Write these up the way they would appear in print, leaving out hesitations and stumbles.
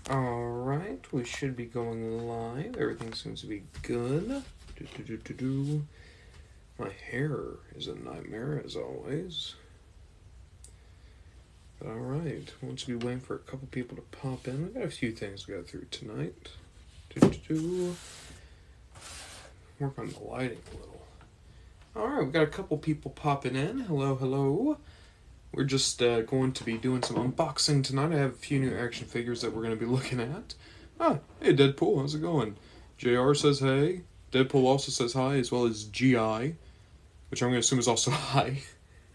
Alright, we should be going live. Everything seems to be good. My hair is a nightmare, as always. Alright, we'll just be waiting for a couple people to pop in. We've got a few things to go through tonight. Work on the lighting a little. Alright, we've got a couple people popping in. Hello, hello. We're just going to be doing some unboxing tonight. I have a few new action figures that we're going to be looking at. Ah, hey Deadpool, how's it going? JR says hey. Deadpool also says hi, as well as GI, which I'm going to assume is also hi.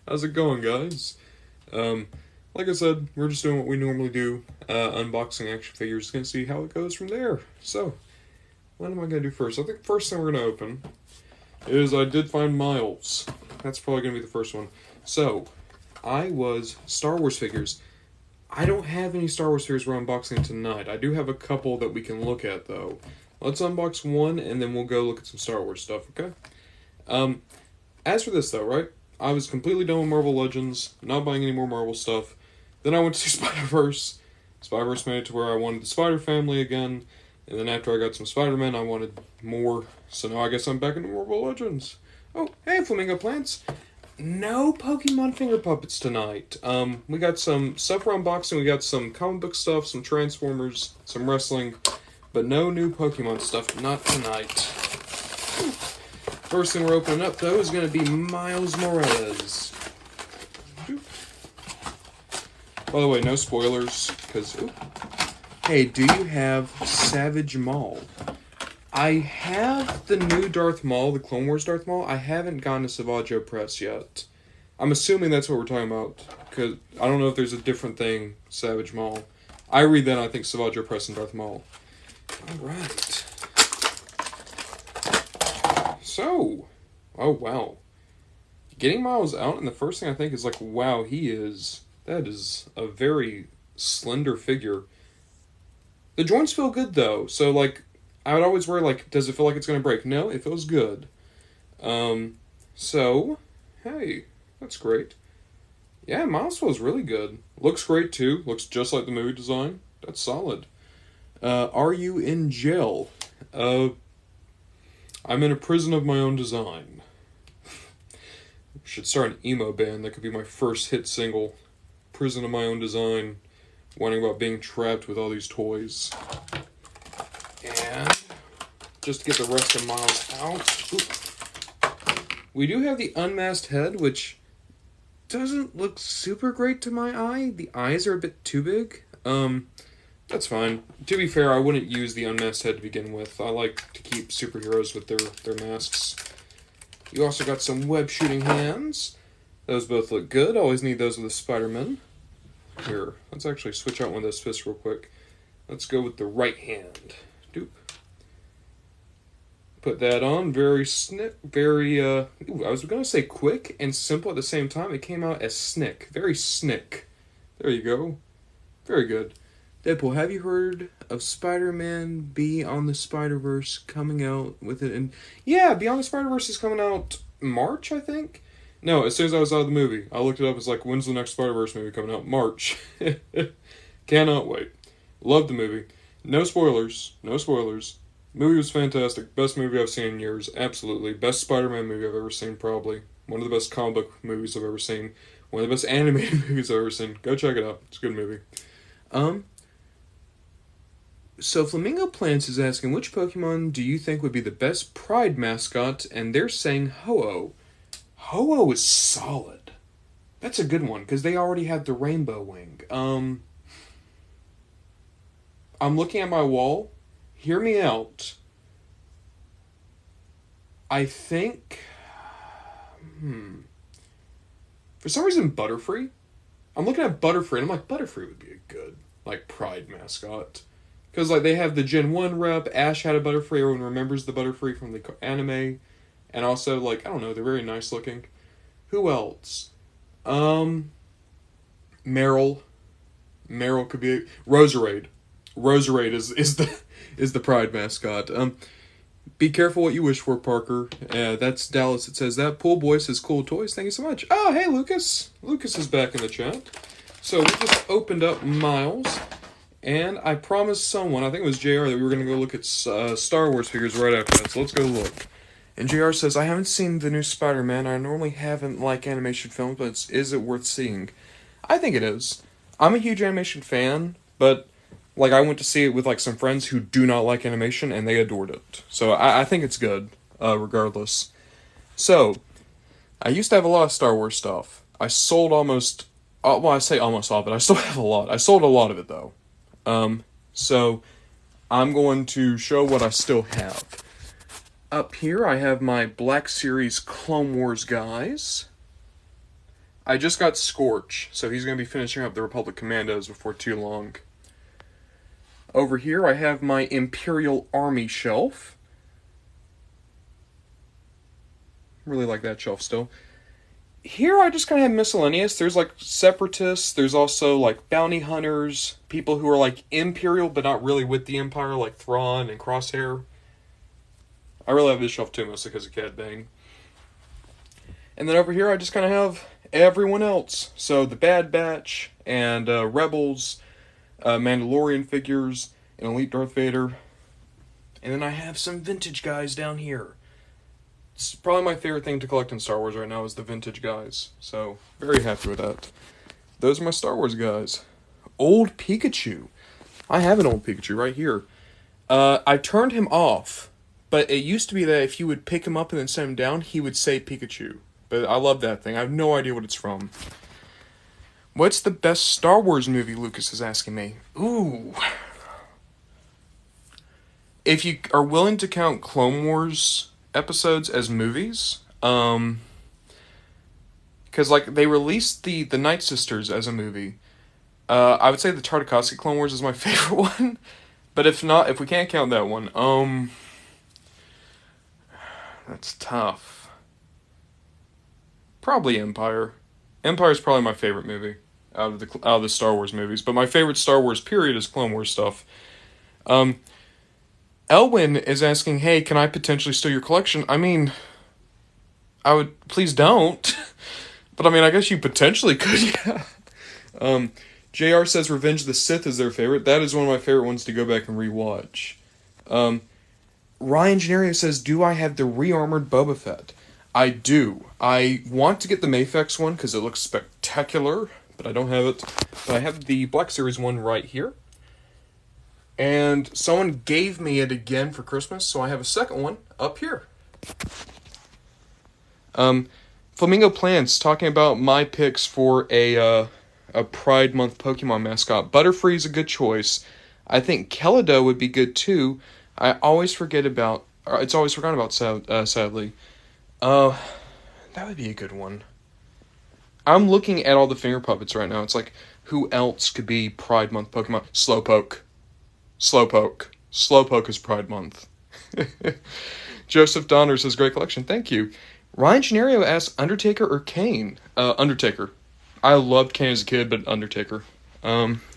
How's it going, guys? Like I said, we're just doing what we normally do, unboxing action figures. Going to see how it goes from there. So, what am I going to do first? I think the first thing we're going to open is I did find Miles. That's probably going to be the first one. So, Star Wars figures. I don't have any Star Wars figures we're unboxing tonight. I do have a couple that we can look at, though. Let's unbox one, and then we'll go look at some Star Wars stuff, okay? As for this, though, right? I was completely done with Marvel Legends, not buying any more Marvel stuff. Then I went to see Spider-Verse. Spider-Verse made it to where I wanted the Spider Family again. And then after I got some Spider-Man, I wanted more. So now I guess I'm back into Marvel Legends. Oh, hey, Flamingo Plants. No Pokemon finger puppets tonight. We got some stuff for unboxing. We got some comic book stuff, some Transformers, some wrestling, but no new Pokemon stuff. Not tonight. First thing we're opening up, though, is going to be Miles Morales. By the way, no spoilers, because... Hey, do you have Savage Maul? I have the new Darth Maul, the Clone Wars Darth Maul. I haven't gotten to Savage Press yet. I'm assuming that's what we're talking about, because I don't know if there's a different thing, Savage Maul. I read that, and I think Savage Press and Darth Maul. Alright. So, oh wow. Getting Miles out, and the first thing I think is like, wow, that is a very slender figure. The joints feel good, though, so, like, I would always worry, like, does it feel like it's going to break? No, it feels good. So, hey, that's great. Yeah, Miles feels really good. Looks great, too. Looks just like the movie design. That's solid. Are you in jail? I'm in a prison of my own design. Should start an emo band. That could be my first hit single. Prison of my own design. Whining about being trapped with all these toys. And just to get the rest of Miles out. Oop. We do have the unmasked head, which doesn't look super great to my eye. The eyes are a bit too big. That's fine. To be fair, I wouldn't use the unmasked head to begin with. I like to keep superheroes with their masks. You also got some web shooting hands. Those both look good. Always need those with the Spider-Man. Here, let's actually switch out one of those fists real quick. Let's go with the right hand. Doop. Put that on. Very I was going to say quick and simple at the same time. It came out as snick. Very snick. There you go. Very good. Deadpool, have you heard of Spider-Man Beyond the Spider-Verse coming out with it? And yeah, Beyond the Spider-Verse is coming out March, I think? No, as soon as I was out of the movie, I looked it up. It's like, when's the next Spider-Verse movie coming out? March. Cannot wait. Love the movie. No spoilers. No spoilers. Movie was fantastic. Best movie I've seen in years. Absolutely. Best Spider-Man movie I've ever seen, probably. One of the best comic book movies I've ever seen. One of the best animated movies I've ever seen. Go check it out. It's a good movie. So Flamingo Plants is asking, which Pokemon do you think would be the best Pride mascot? And they're saying Ho-Oh. Ho-Oh is solid. That's a good one, because they already have the Rainbow Wing. I'm looking at my wall. Hear me out. I think... For some reason, Butterfree. I'm looking at Butterfree, and I'm like, Butterfree would be a good, like, Pride mascot. Because, like, they have the Gen 1 rep. Ash had a Butterfree. Everyone remembers the Butterfree from the anime. And also, like, I don't know, they're very nice looking. Who else? Meryl. Meryl could be... Roserade. Roserade is the Pride mascot. Be careful what you wish for, Parker. That's Dallas. It says that. Pool Boy says cool toys. Thank you so much. Oh, hey, Lucas. Lucas is back in the chat. So we just opened up Miles. And I promised someone, I think it was JR, that we were going to go look at Star Wars figures right after that, so let's go look. And JR says, I haven't seen the new Spider-Man. I normally haven't liked animation films, but is it worth seeing? I think it is. I'm a huge animation fan, but like I went to see it with like some friends who do not like animation, and they adored it. So I think it's good, regardless. So, I used to have a lot of Star Wars stuff. I sold almost, well, I say almost all, but I still have a lot. I sold a lot of it, though. So, I'm going to show what I still have. Up here, I have my Black Series Clone Wars guys. I just got Scorch, so he's going to be finishing up the Republic Commandos before too long. Over here, I have my Imperial Army shelf. Really like that shelf still. Here, I just kind of have miscellaneous. There's, like, Separatists. There's also, like, Bounty Hunters. People who are, like, Imperial, but not really with the Empire, like Thrawn and Crosshair. I really have this shelf, too, mostly because of Cad Bane. And then over here, I just kind of have everyone else. So, the Bad Batch, and Rebels, Mandalorian figures, and Elite Darth Vader. And then I have some vintage guys down here. It's probably my favorite thing to collect in Star Wars right now is the vintage guys. So, very happy with that. Those are my Star Wars guys. Old Pikachu. I have an old Pikachu right here. I turned him off, but it used to be that if you would pick him up and then set him down, he would say Pikachu. But I love that thing. I have no idea what it's from. What's the best Star Wars movie, Lucas is asking me? Ooh. If you are willing to count Clone Wars episodes as movies, because like they released the Night Sisters as a movie, I would say the Tartakovsky Clone Wars is my favorite one, but if not, if we can't count that one, that's tough. Probably Empire. Empire's probably my favorite movie out of the Star Wars movies, but my favorite Star Wars period is Clone Wars stuff. Elwin is asking, hey, can I potentially steal your collection? I mean, I would, please don't. But I mean, I guess you potentially could, yeah. JR says Revenge of the Sith is their favorite. That is one of my favorite ones to go back and rewatch. Ryan Gennario says, do I have the re-armored Boba Fett? I do. I want to get the Mafex one because it looks spectacular, but I don't have it. But I have the Black Series one right here. And someone gave me it again for Christmas, so I have a second one up here. Flamingo Plants talking about my picks for a Pride Month Pokemon mascot. Butterfree is a good choice. I think Keledo would be good too. It's always forgotten about, sadly. That would be a good one. I'm looking at all the finger puppets right now. It's like, who else could be Pride Month Pokemon? Slowpoke. Slowpoke is Pride Month. Joseph Donner says, great collection. Thank you. Ryan Gennario asks, Undertaker or Kane? Undertaker. I loved Kane as a kid, but Undertaker. Alright.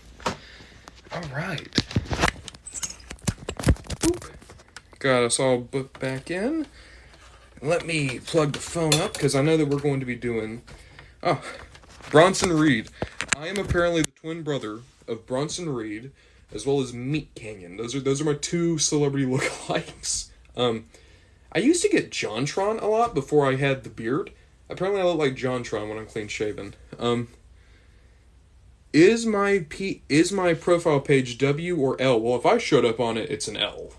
Boop. Got us all booked back in. Let me plug the phone up, because I know that we're going to be doing... Oh, Bronson Reed. I am apparently the twin brother of Bronson Reed, as well as Meat Canyon. Those are my two celebrity lookalikes. I used to get JonTron a lot before I had the beard. Apparently I look like JonTron when I'm clean shaven. Is my profile page W or L? Well, if I showed up on it, it's an L.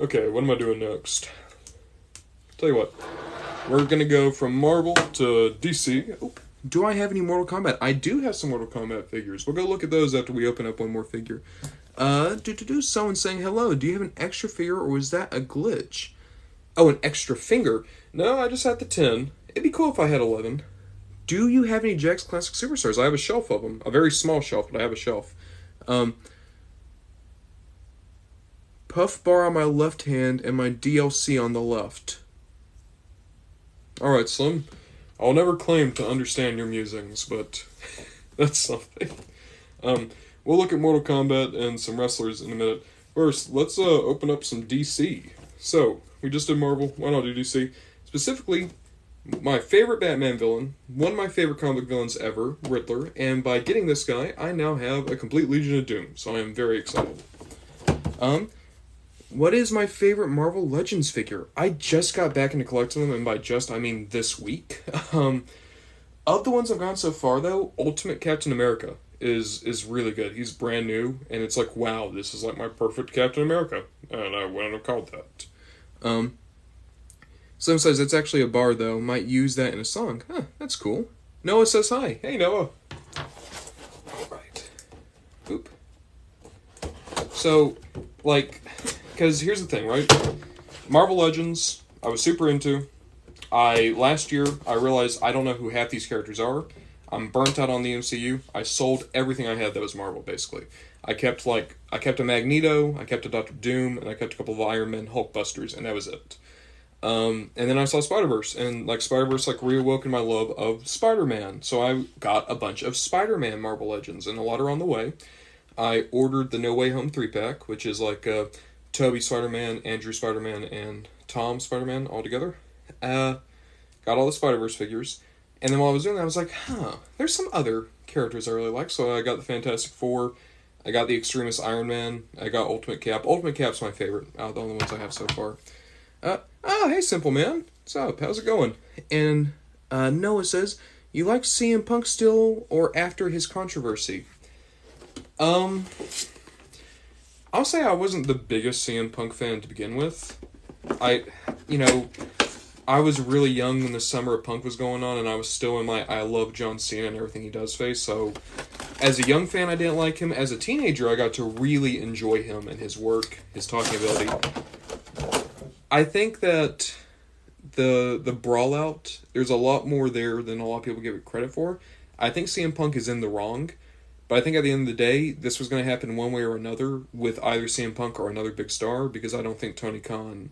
Okay, what am I doing next? Tell you what. We're gonna go from Marvel to DC. Oh, do I have any Mortal Kombat? I do have some Mortal Kombat figures. We'll go look at those after we open up one more figure. Someone saying hello. Do you have an extra figure or was that a glitch? Oh, an extra finger. No, I just had the 10. It'd be cool if I had 11. Do you have any Jax Classic Superstars? I have a shelf of them. A very small shelf, but I have a shelf. Puff bar on my left hand and my DLC on the left. Alright, Slim. I'll never claim to understand your musings, but that's something. We'll look at Mortal Kombat and some wrestlers in a minute. First, let's open up some DC. So, we just did Marvel. Why not do DC? Specifically, my favorite Batman villain, one of my favorite comic villains ever, Riddler, and by getting this guy, I now have a complete Legion of Doom, so I am very excited. What is my favorite Marvel Legends figure? I just got back into collecting them, and by just, I mean this week. Of the ones I've gone so far, though, Ultimate Captain America is really good. He's brand new, and it's like, wow, this is like my perfect Captain America, and I wouldn't have called that. Someone says it's actually a bar, though. Might use that in a song. Huh, that's cool. Noah says hi. Hey, Noah. Alright. Boop. So, like, because here's the thing, right? Marvel Legends, I was super into. Last year, I realized I don't know who half these characters are. I'm burnt out on the MCU. I sold everything I had that was Marvel, basically. I kept a Magneto, I kept a Doctor Doom, and I kept a couple of Iron Man Hulkbusters, and that was it. And then I saw Spider-Verse, and Spider-Verse reawoken my love of Spider-Man. So I got a bunch of Spider-Man Marvel Legends, and a lot are on the way. I ordered the No Way Home 3-pack, which is Tobey Spider-Man, Andrew Spider-Man, and Tom Spider-Man all together. Got all the Spider-Verse figures. And then while I was doing that, I was like, there's some other characters I really like. So I got the Fantastic Four, I got the Extremis Iron Man, I got Ultimate Cap. Ultimate Cap's my favorite out of the only ones I have so far. Hey, Simple Man. What's up? How's it going? And Noah says, you like CM Punk still or after his controversy? I'll say I wasn't the biggest CM Punk fan to begin with. I was really young when the summer of Punk was going on, and I was still in my I love John Cena and everything he does phase, so as a young fan, I didn't like him. As a teenager, I got to really enjoy him and his work, his talking ability. I think that the brawl out, there's a lot more there than a lot of people give it credit for. I think CM Punk is in the wrong, but I think at the end of the day, this was going to happen one way or another with either CM Punk or another big star, because I don't think Tony Khan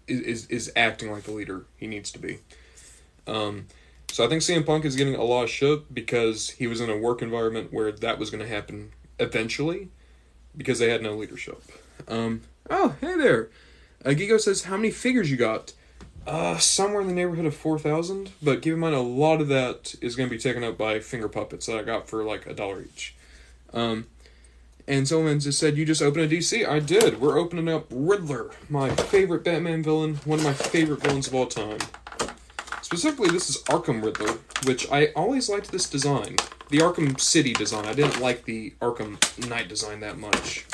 is acting like the leader he needs to be. So I think CM Punk is getting a lot of shit because he was in a work environment where that was going to happen eventually, because they had no leadership. Oh, hey there. Gigo says, how many figures you got? Somewhere in the neighborhood of 4,000, but keep in mind a lot of that is going to be taken up by finger puppets that I got for $1 each. And someone just said, you just opened a DC? I did. We're opening up Riddler, my favorite Batman villain, one of my favorite villains of all time. Specifically, this is Arkham Riddler, which I always liked this design. The Arkham City design. I didn't like the Arkham Knight design that much.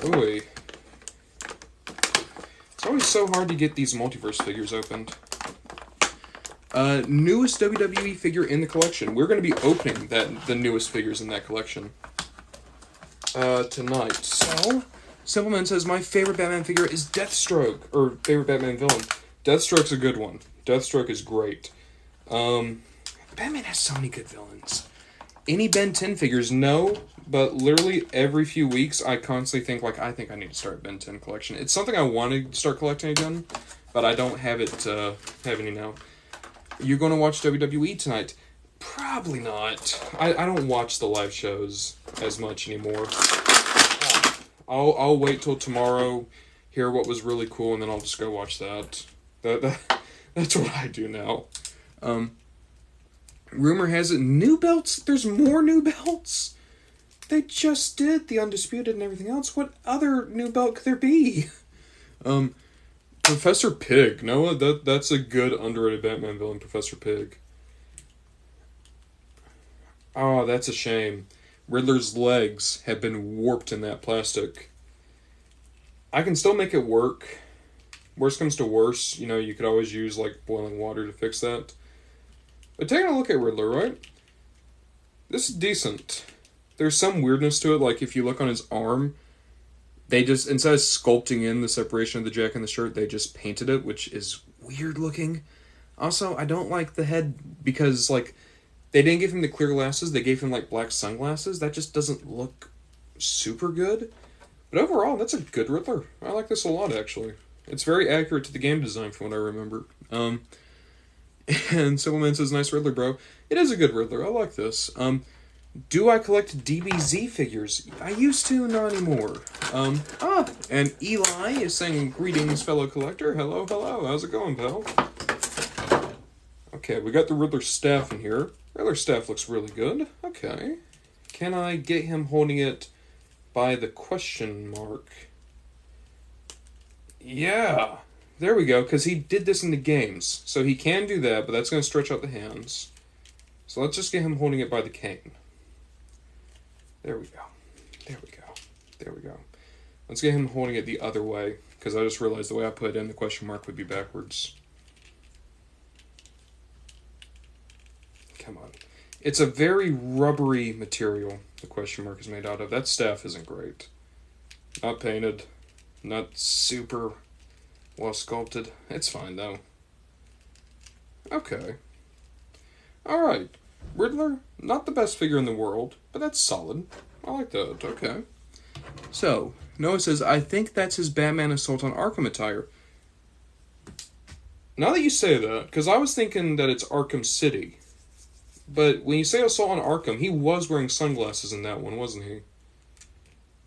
Ooh. It's always so hard to get these multiverse figures opened. Newest WWE figure in the collection. We're going to be opening the newest figures in that collection tonight. So, Simpleman says, my favorite Batman figure is Deathstroke, or favorite Batman villain. Deathstroke's a good one. Deathstroke is great. Batman has so many good villains. Any Ben 10 figures? No, but literally every few weeks I constantly think, I think I need to start a Ben 10 collection. It's something I want to start collecting again, but I don't have any now. You're going to watch WWE tonight? Probably not. I don't watch the live shows as much anymore. I'll wait till tomorrow, hear what was really cool, and then I'll just go watch that. That's what I do now. Rumor has it, new belts? There's more new belts? They just did the Undisputed and everything else. What other new belt could there be? Professor Pig. Noah, that's a good underrated Batman villain, Professor Pig. Oh, that's a shame. Riddler's legs have been warped in that plastic. I can still make it work. Worst comes to worse, you could always use, boiling water to fix that. But taking a look at Riddler, right? This is decent. There's some weirdness to it, if you look on his arm, they just, instead of sculpting in the separation of the jacket and the shirt, they just painted it, which is weird looking. Also, I don't like the head because, they didn't give him the clear glasses, they gave him, black sunglasses. That just doesn't look super good. But overall, that's a good Riddler. I like this a lot, actually. It's very accurate to the game design from what I remember. And Simpleman says, nice Riddler, bro. It is a good Riddler. I like this. Do I collect DBZ figures? I used to, not anymore. And Eli is saying, greetings, fellow collector. Hello, hello. How's it going, pal? Okay, we got the Riddler staff in here. Riddler staff looks really good. Okay. Can I get him holding it by the question mark? Yeah. There we go, because he did this in the games. So he can do that, but that's going to stretch out the hands. So let's just get him holding it by the cane. There we go. There we go. There we go. Let's get him holding it the other way, because I just realized the way I put it in the question mark would be backwards. Come on. It's a very rubbery material the question mark is made out of. That staff isn't great. Not painted. Not super well sculpted. It's fine, though. Okay. Alright. Riddler, not the best figure in the world, but that's solid. I like that. Okay. So, Noah says, I think that's his Batman Assault on Arkham attire. Now that you say that, because I was thinking that it's Arkham City. But when you say Assault on Arkham, he was wearing sunglasses in that one, wasn't he?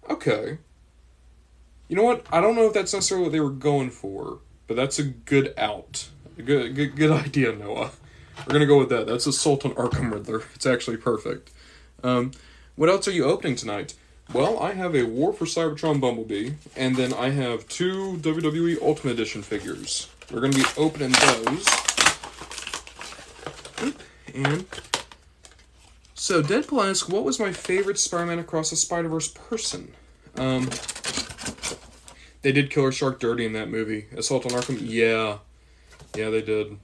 Okay. You know what? I don't know if that's necessarily what they were going for, but that's a good out. A good idea, Noah. We're going to go with that. That's Assault on Arkham Riddler. It's actually perfect. What else are you opening tonight? Well, I have a War for Cybertron Bumblebee, and then I have 2 WWE Ultimate Edition figures. We're going to be opening those. And so Deadpool asks, what was my favorite Spider-Man Across the Spider-Verse person? They did Killer Shark dirty in that movie. Assault on Arkham, yeah. Yeah, they did.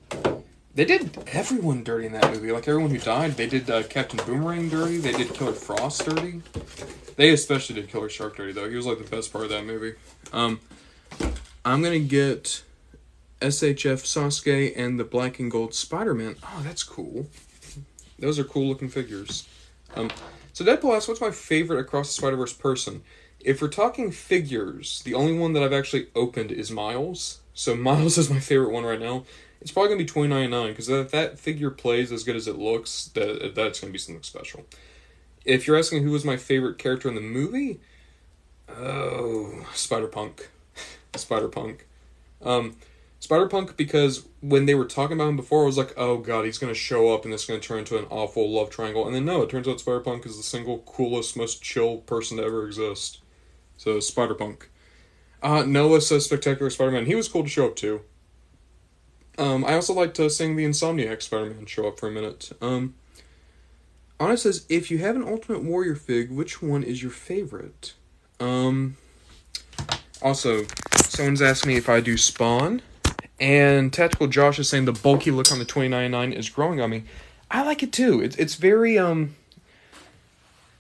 They did everyone dirty in that movie. Like, everyone who died. They did Captain Boomerang dirty. They did Killer Frost dirty. They especially did Killer Shark dirty, though. He was, like, the best part of that movie. I'm gonna get SHF Sasuke and the black and gold Spider-Man. Oh, that's cool. Those are cool-looking figures. So Deadpool asks, what's my favorite Across the Spider-Verse person? If we're talking figures, the only one that I've actually opened is Miles. So Miles is my favorite one right now. It's probably going to be $29.99, because if that figure plays as good as it looks, that's going to be something special. If you're asking who was my favorite character in the movie, oh, Spider-Punk. Spider-Punk. Spider-Punk, because when they were talking about him before, I was like, oh god, he's going to show up and it's going to turn into an awful love triangle. And then no, it turns out Spider-Punk is the single coolest, most chill person to ever exist. So, Spider-Punk. Noah says Spectacular Spider-Man. He was cool to show up too. I also liked seeing the Insomniac Spider-Man show up for a minute. Anna says, if you have an Ultimate Warrior fig, which one is your favorite? Also, someone's asked me if I do Spawn, and Tactical Josh is saying the bulky look on the $29.99 is growing on me. I like it too. It's very, I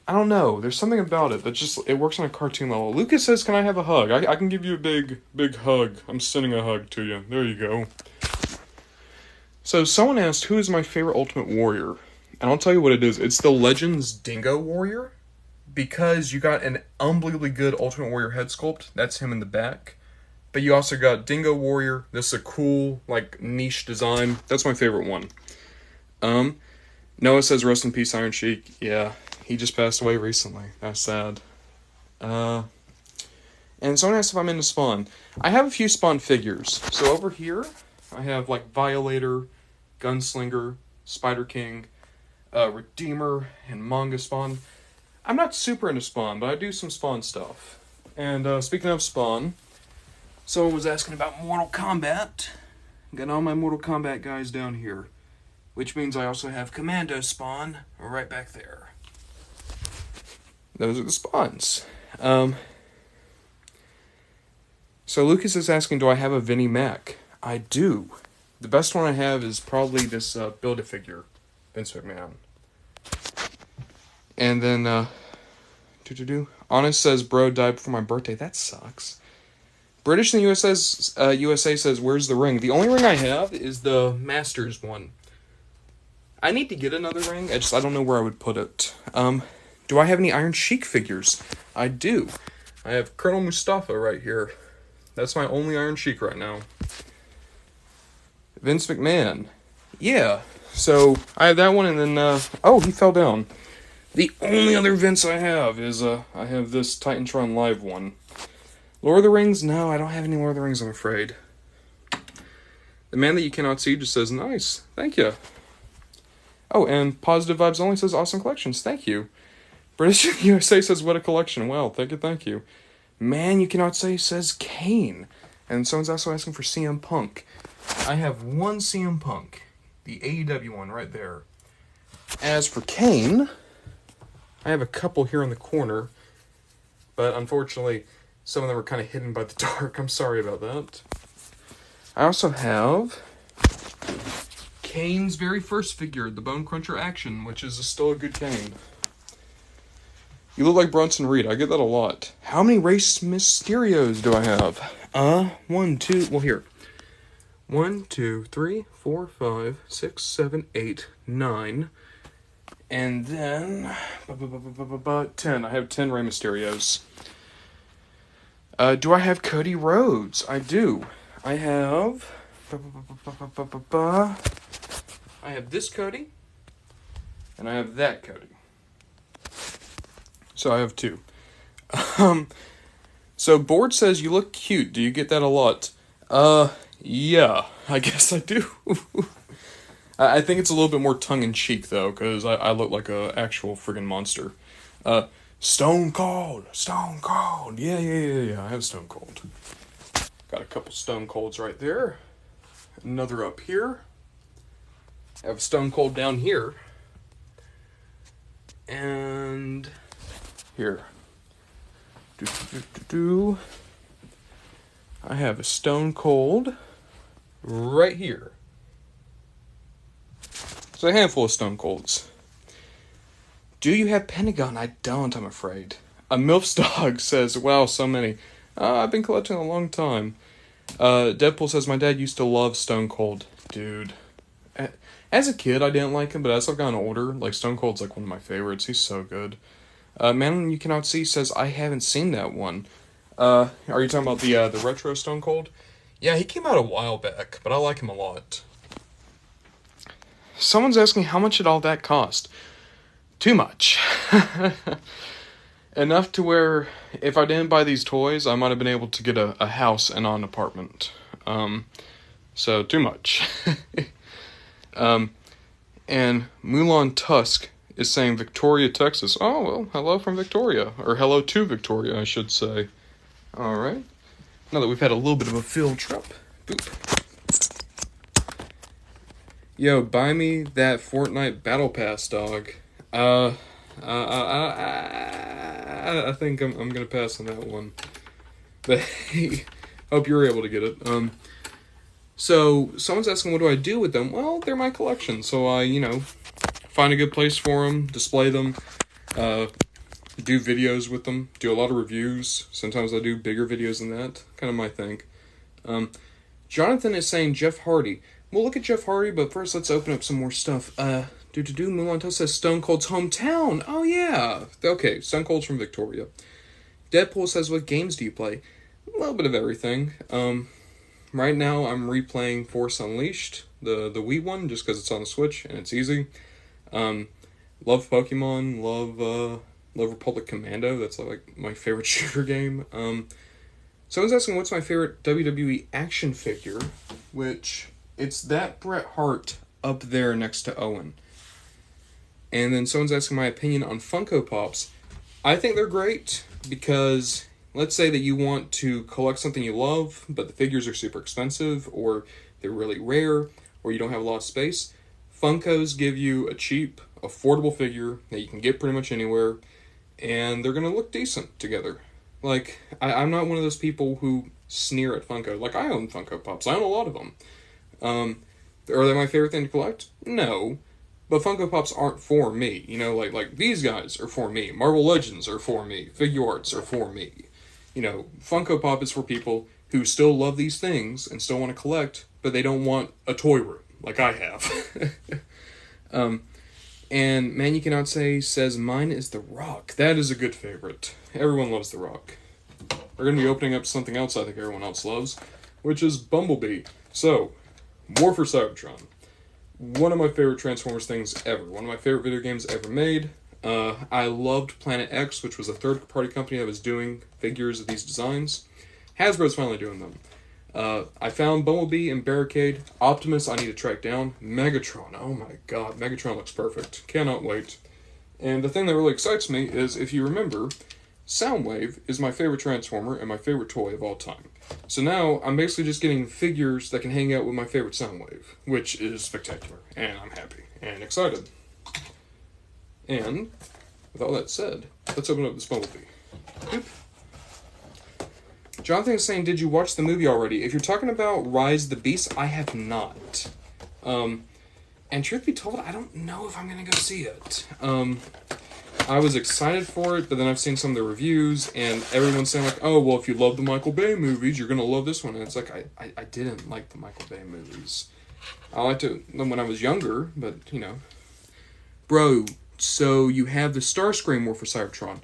don't know. There's something about it that just, it works on a cartoon level. Lucas says, can I have a hug? I can give you a big hug. I'm sending a hug to you. There you go. So, someone asked, who is my favorite Ultimate Warrior? And I'll tell you what it is. It's the Legends Dingo Warrior. Because you got an unbelievably good Ultimate Warrior head sculpt. That's him in the back. But you also got Dingo Warrior. This is a cool, like, niche design. That's my favorite one. Noah says, rest in peace, Iron Sheik. Yeah, he just passed away recently. That's sad. And someone asked if I'm into Spawn. I have a few Spawn figures. So over here, I have, like, Violator, Gunslinger, Spider King, Redeemer, and Manga Spawn. I'm not super into Spawn, but I do some Spawn stuff. And speaking of Spawn, someone was asking about Mortal Kombat. Got all my Mortal Kombat guys down here. Which means I also have Commando Spawn right back there. Those are the Spawns. So Lucas is asking, do I have a Vinnie Mac? I do. The best one I have is probably this Build-A-Figure, Vince McMahon. And then, Honest says, bro died before my birthday. That sucks. British in the USA says, where's the ring? The only ring I have is the Masters one. I need to get another ring. I don't know where I would put it. Do I have any Iron Sheik figures? I do. I have Colonel Mustafa right here. That's my only Iron Sheik right now. Vince McMahon. Yeah. So, I have that one, and then, oh, he fell down. The only other Vince I have is, I have this Titantron Live one. Lord of the Rings? No, I don't have any Lord of the Rings, I'm afraid. The Man That You Cannot See just says, nice. Thank you. Oh, and Positive Vibes Only says, awesome collections. Thank you. British USA says, what a collection. Well, thank you. Man You Cannot Say says, Kane. And someone's also asking for CM Punk. I have one CM Punk. The AEW one right there. As for Kane, I have a couple here in the corner. But unfortunately, some of them are kind of hidden by the dark. I'm sorry about that. I also have Kane's very first figure, the Bone Cruncher Action, which is still a good Kane. You look like Bronson Reed. I get that a lot. How many Race Mysterios do I have? 1, 2, well here. 1, 2, 3, 4, 5, 6, 7, 8, 9. And then, 10. I have 10 Rey Mysterios. Do I have Cody Rhodes? I do. I have this Cody, and I have that Cody. So I have 2. So Board says, you look cute. Do you get that a lot? Yeah, I guess I do. I think it's a little bit more tongue-in-cheek, though, because I look like a actual friggin' monster. Stone Cold. Yeah, I have Stone Cold. Got a couple Stone Colds right there. Another up here. I have Stone Cold down here. And here. I have a Stone Cold right here. So a handful of Stone Colds. Do you have Pentagon? I don't, I'm afraid. A Milf's Dog says, wow, so many. I've been collecting a long time. Deadpool says, my dad used to love Stone Cold. Dude. As a kid, I didn't like him, but as I've gotten older, like, Stone Cold's like one of my favorites. He's so good. Man You Cannot See says, I haven't seen that one. Are you talking about the retro Stone Cold? Yeah, he came out a while back, but I like him a lot. Someone's asking how much did all that cost? Too much. Enough to where if I didn't buy these toys, I might have been able to get a house and an apartment. So too much. And Mulan Tusk is saying Victoria, Texas. Oh, well, hello from Victoria. Or hello to Victoria, I should say. Alright. Now that we've had a little bit of a field trip. Boop. Yo, buy me that Fortnite Battle Pass, dog. I think I'm gonna pass on that one. But hey, hope you're able to get it. So someone's asking, what do I do with them? Well, they're my collection, so I, find a good place for them, display them, do videos with them, do a lot of reviews. Sometimes I do bigger videos than that. Kind of my thing. Jonathan is saying Jeff Hardy. We'll look at Jeff Hardy, but first let's open up some more stuff. Mulan Tusk says Stone Cold's hometown. Oh, yeah. Okay, Stone Cold's from Victoria. Deadpool says, what games do you play? A little bit of everything. Right now I'm replaying Force Unleashed, the Wii one, just because it's on the Switch and it's easy. Love Pokemon, love Republic Commando. That's like my favorite shooter game. Someone's asking what's my favorite WWE action figure, which it's that Bret Hart up there next to Owen. And then someone's asking my opinion on Funko Pops. I think they're great because let's say that you want to collect something you love, but the figures are super expensive, or they're really rare, or you don't have a lot of space. Funkos give you a cheap, affordable figure that you can get pretty much anywhere, and they're going to look decent together. Like, I'm not one of those people who sneer at Funko. Like, I own Funko Pops. I own a lot of them. Are they my favorite thing to collect? No. But Funko Pops aren't for me. Like these guys are for me. Marvel Legends are for me. Figure Arts are for me. Funko Pop is for people who still love these things and still want to collect, but they don't want a toy room, like I have. And Man You Cannot Say says, mine is The Rock. That is a good favorite. Everyone loves The Rock. We're going to be opening up something else I think everyone else loves, which is Bumblebee. So, War for Cybertron. One of my favorite Transformers things ever. One of my favorite video games ever made. I loved Planet X, which was a third-party company that was doing figures of these designs. Hasbro's finally doing them. I found Bumblebee and Barricade. Optimus I need to track down. Megatron, oh my god, Megatron looks perfect. Cannot wait. And the thing that really excites me is, if you remember, Soundwave is my favorite Transformer and my favorite toy of all time. So now I'm basically just getting figures that can hang out with my favorite Soundwave, which is spectacular, and I'm happy and excited. And with all that said, let's open up this Bumblebee. Boop. Jonathan is saying, did you watch the movie already? If you're talking about Rise of the Beast, I have not. And truth be told, I don't know if I'm going to go see it. I was excited for it, but then I've seen some of the reviews, and everyone's saying, like, oh, well, if you love the Michael Bay movies, you're going to love this one. And it's like, I didn't like the Michael Bay movies. I liked it when I was younger, but, you know. Bro, so you have the Starscream War for Cybertron.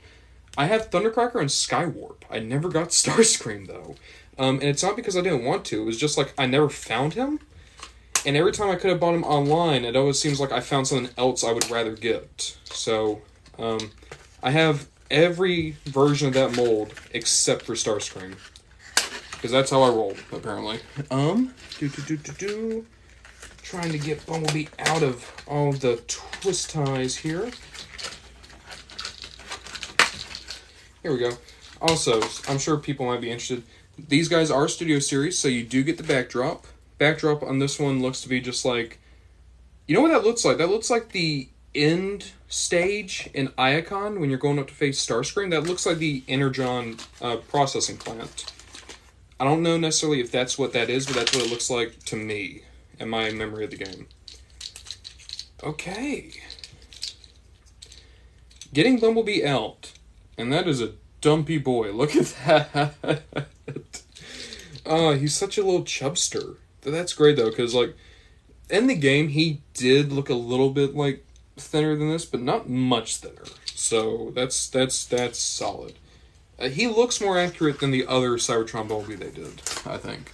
I have Thundercracker and Skywarp. I never got Starscream, though. And it's not because I didn't want to. It was just, like, I never found him. And every time I could have bought him online, it always seems like I found something else I would rather get. So, I have every version of that mold except for Starscream. Because that's how I roll, apparently. Trying to get Bumblebee out of all the twist ties here. Here we go. Also, I'm sure people might be interested. These guys are Studio Series, so you do get the backdrop. Backdrop on this one looks to be just like... You know what that looks like? That looks like the end stage in Iacon when you're going up to face Starscream. That looks like the Energon processing plant. I don't know necessarily if that's what that is, but that's what it looks like to me in my memory of the game. Okay. Getting Bumblebee out. And that is a dumpy boy. Look at that. Oh, he's such a little chubster. That's great, though, because, like, in the game, he did look a little bit, like, thinner than this, but not much thinner. So, that's solid. He looks more accurate than the other Cybertron Bumblebee they did, I think.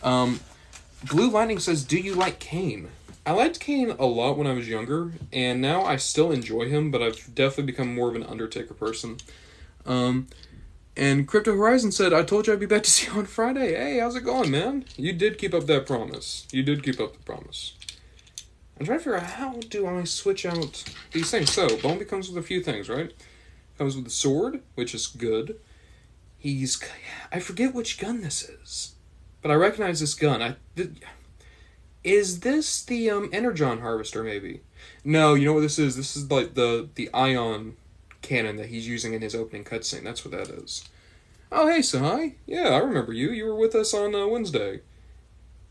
Blue Lightning says, do you like Kane? I liked Kane a lot when I was younger, and now I still enjoy him, but I've definitely become more of an Undertaker person. And Crypto Horizon said, I told you I'd be back to see you on Friday. Hey, how's it going, man? You did keep up that promise. You did keep up the promise. I'm trying to figure out how do I switch out these things. So, Bumblebee comes with a few things, right? Comes with the sword, which is good. I forget which gun this is, but I recognize this gun. Is this the Energon Harvester, maybe? No, you know what this is? This is like the ion cannon that he's using in his opening cutscene. That's what that is. Oh, hey, Sahai. Yeah, I remember you. You were with us on Wednesday.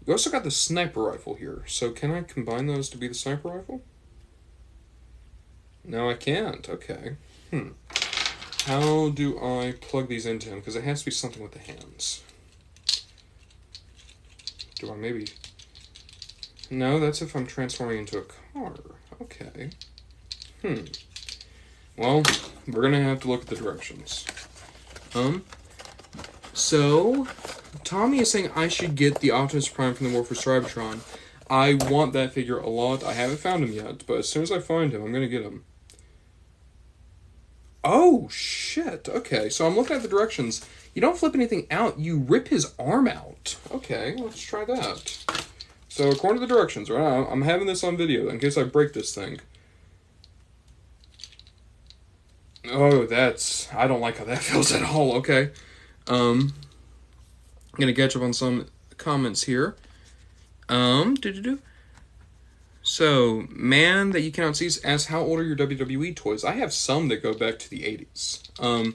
You also got the sniper rifle here. So can I combine those to be the sniper rifle? No, I can't. Okay. How do I plug these into him? Because it has to be something with the hands. Do I maybe... No, that's if I'm transforming into a car. Okay. Well, we're gonna have to look at the directions. So, Tommy is saying I should get the Optimus Prime from the War for Cybertron. I want that figure a lot. I haven't found him yet, but as soon as I find him, I'm gonna get him. Oh, shit. Okay, so I'm looking at the directions. You don't flip anything out, you rip his arm out. Okay, let's try that. So, according to the directions, right, I'm having this on video in case I break this thing. Oh, I don't like how that feels at all, okay. I'm gonna catch up on some comments here. So, man that you cannot see asks, how old are your WWE toys? I have some that go back to the 80s.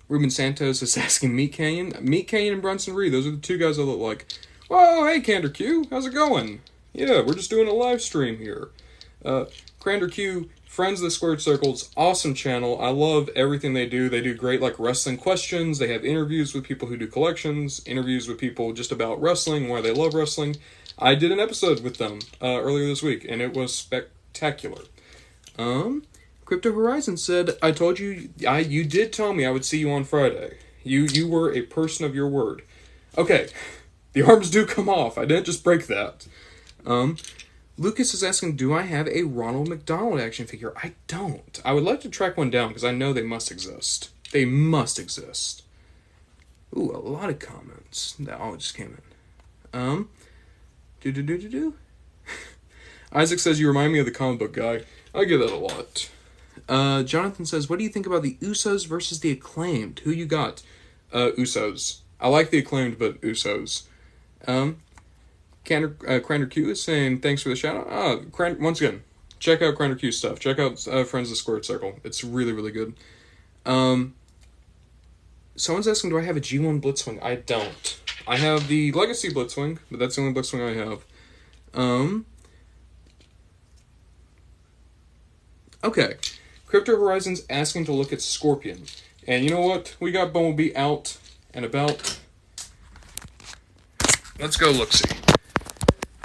Ruben Santos is asking Meat Canyon. Meat Canyon and Bronson Reed, those are the two guys I look like. Whoa, hey, Candor Q, how's it going? Yeah, we're just doing a live stream here. Candor Q, Friends of the Squared Circles, awesome channel. I love everything they do. They do great, like, wrestling questions. They have interviews with people who do collections, interviews with people just about wrestling, why they love wrestling. I did an episode with them earlier this week, and it was spectacular. Crypto Horizon said, I told you, you did tell me I would see you on Friday. You were a person of your word. Okay, the arms do come off. I didn't just break that. Lucas is asking, do I have a Ronald McDonald action figure? I don't. I would like to track one down, because I know they must exist. They must exist. Ooh, a lot of comments that all just came in. Do. Isaac says, you remind me of the comic book guy. I get that a lot. Jonathan says, what do you think about the Usos versus the Acclaimed? Who you got? Usos. I like the Acclaimed, but Usos. Crander Q is saying, thanks for the shout out. Once again, check out Crander Q's stuff. Check out Friends of the Squared Circle. It's really, really good. Someone's asking, do I have a G1 Blitzwing? I don't. I have the Legacy Blitzwing, but that's the only Blitzwing I have. Okay. Crypto Horizons asking to look at Scorpion. And you know what? We got Bumblebee out and about. Let's go look-see.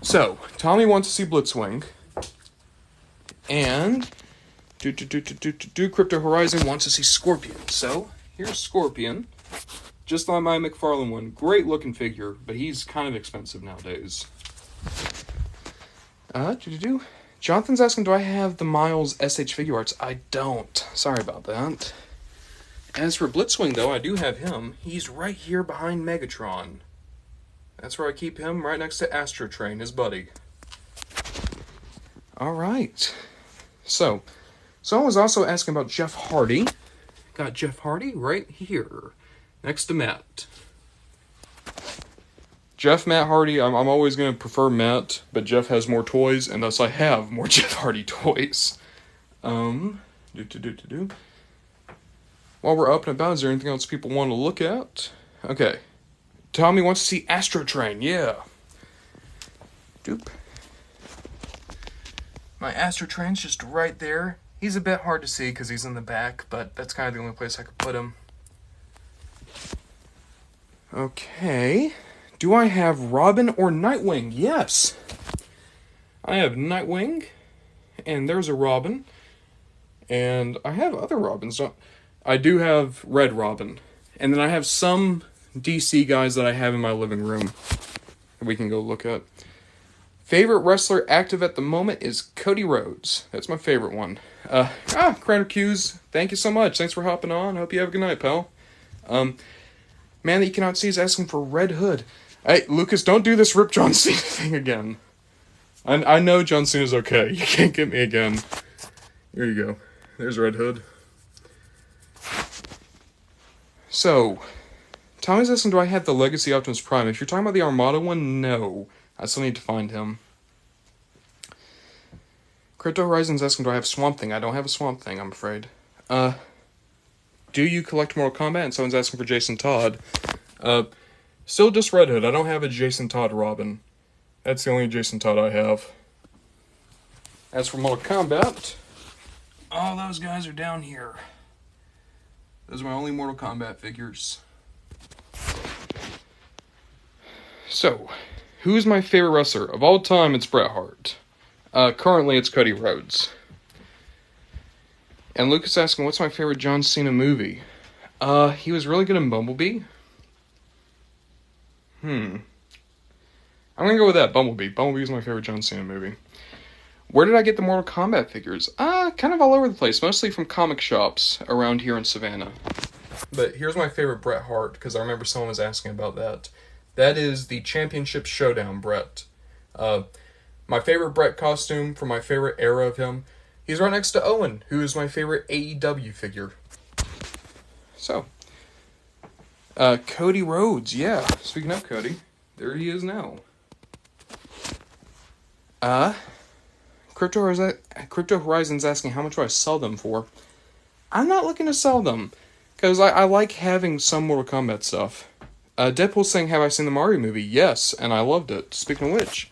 So, Tommy wants to see Blitzwing. And Crypto Horizon wants to see Scorpion. So, here's Scorpion. Just like my McFarlane one. Great looking figure, but he's kind of expensive nowadays. Jonathan's asking, do I have the Miles SH Figure Arts? I don't. Sorry about that. As for Blitzwing, though, I do have him. He's right here behind Megatron. That's where I keep him, right next to Astro Train, his buddy. Alright. So, someone was also asking about Jeff Hardy. Got Jeff Hardy right here, next to Matt. Matt Hardy, I'm always going to prefer Matt, but Jeff has more toys, and thus I have more Jeff Hardy toys. While we're up and about, is there anything else people want to look at? Okay. Tommy wants to see Astro Train, yeah. My Astro Train's just right there. He's a bit hard to see because he's in the back, but that's kind of the only place I could put him. Okay. Do I have Robin or Nightwing? Yes. I have Nightwing, and there's a Robin. And I have other Robins. I do have Red Robin. And then I have some DC guys that I have in my living room that we can go look at. Favorite wrestler active at the moment is Cody Rhodes. That's my favorite one. Crander Q's, thank you so much. Thanks for hopping on. Hope you have a good night, pal. Man that you cannot see is asking for Red Hood. Hey, Lucas, don't do this Rip John Cena thing again. I know John Cena's okay. You can't get me again. Here you go. There's Red Hood. So, Tommy's asking, do I have the Legacy Optimus Prime? If you're talking about the Armada one, no. I still need to find him. Crypto Horizon's asking, do I have Swamp Thing? I don't have a Swamp Thing, I'm afraid. Do you collect Mortal Kombat? And someone's asking for Jason Todd. Still just Red Hood. I don't have a Jason Todd Robin. That's the only Jason Todd I have. As for Mortal Kombat, all those guys are down here. Those are my only Mortal Kombat figures. So, who's my favorite wrestler? Of all time, it's Bret Hart. Currently, it's Cody Rhodes. And Lucas asking, what's my favorite John Cena movie? He was really good in Bumblebee. I'm gonna go with that, Bumblebee. Bumblebee is my favorite John Cena movie. Where did I get the Mortal Kombat figures? Kind of all over the place, mostly from comic shops around here in Savannah. But here's my favorite Bret Hart, because I remember someone was asking about that. That is the Championship Showdown Bret. My favorite Bret costume from my favorite era of him. He's right next to Owen, who is my favorite AEW figure. So, Cody Rhodes, yeah. Speaking of Cody, there he is now. Crypto Horizon's asking how much do I sell them for. I'm not looking to sell them, because I like having some Mortal Kombat stuff. Deadpool's saying, have I seen the Mario movie? Yes, and I loved it. Speaking of which,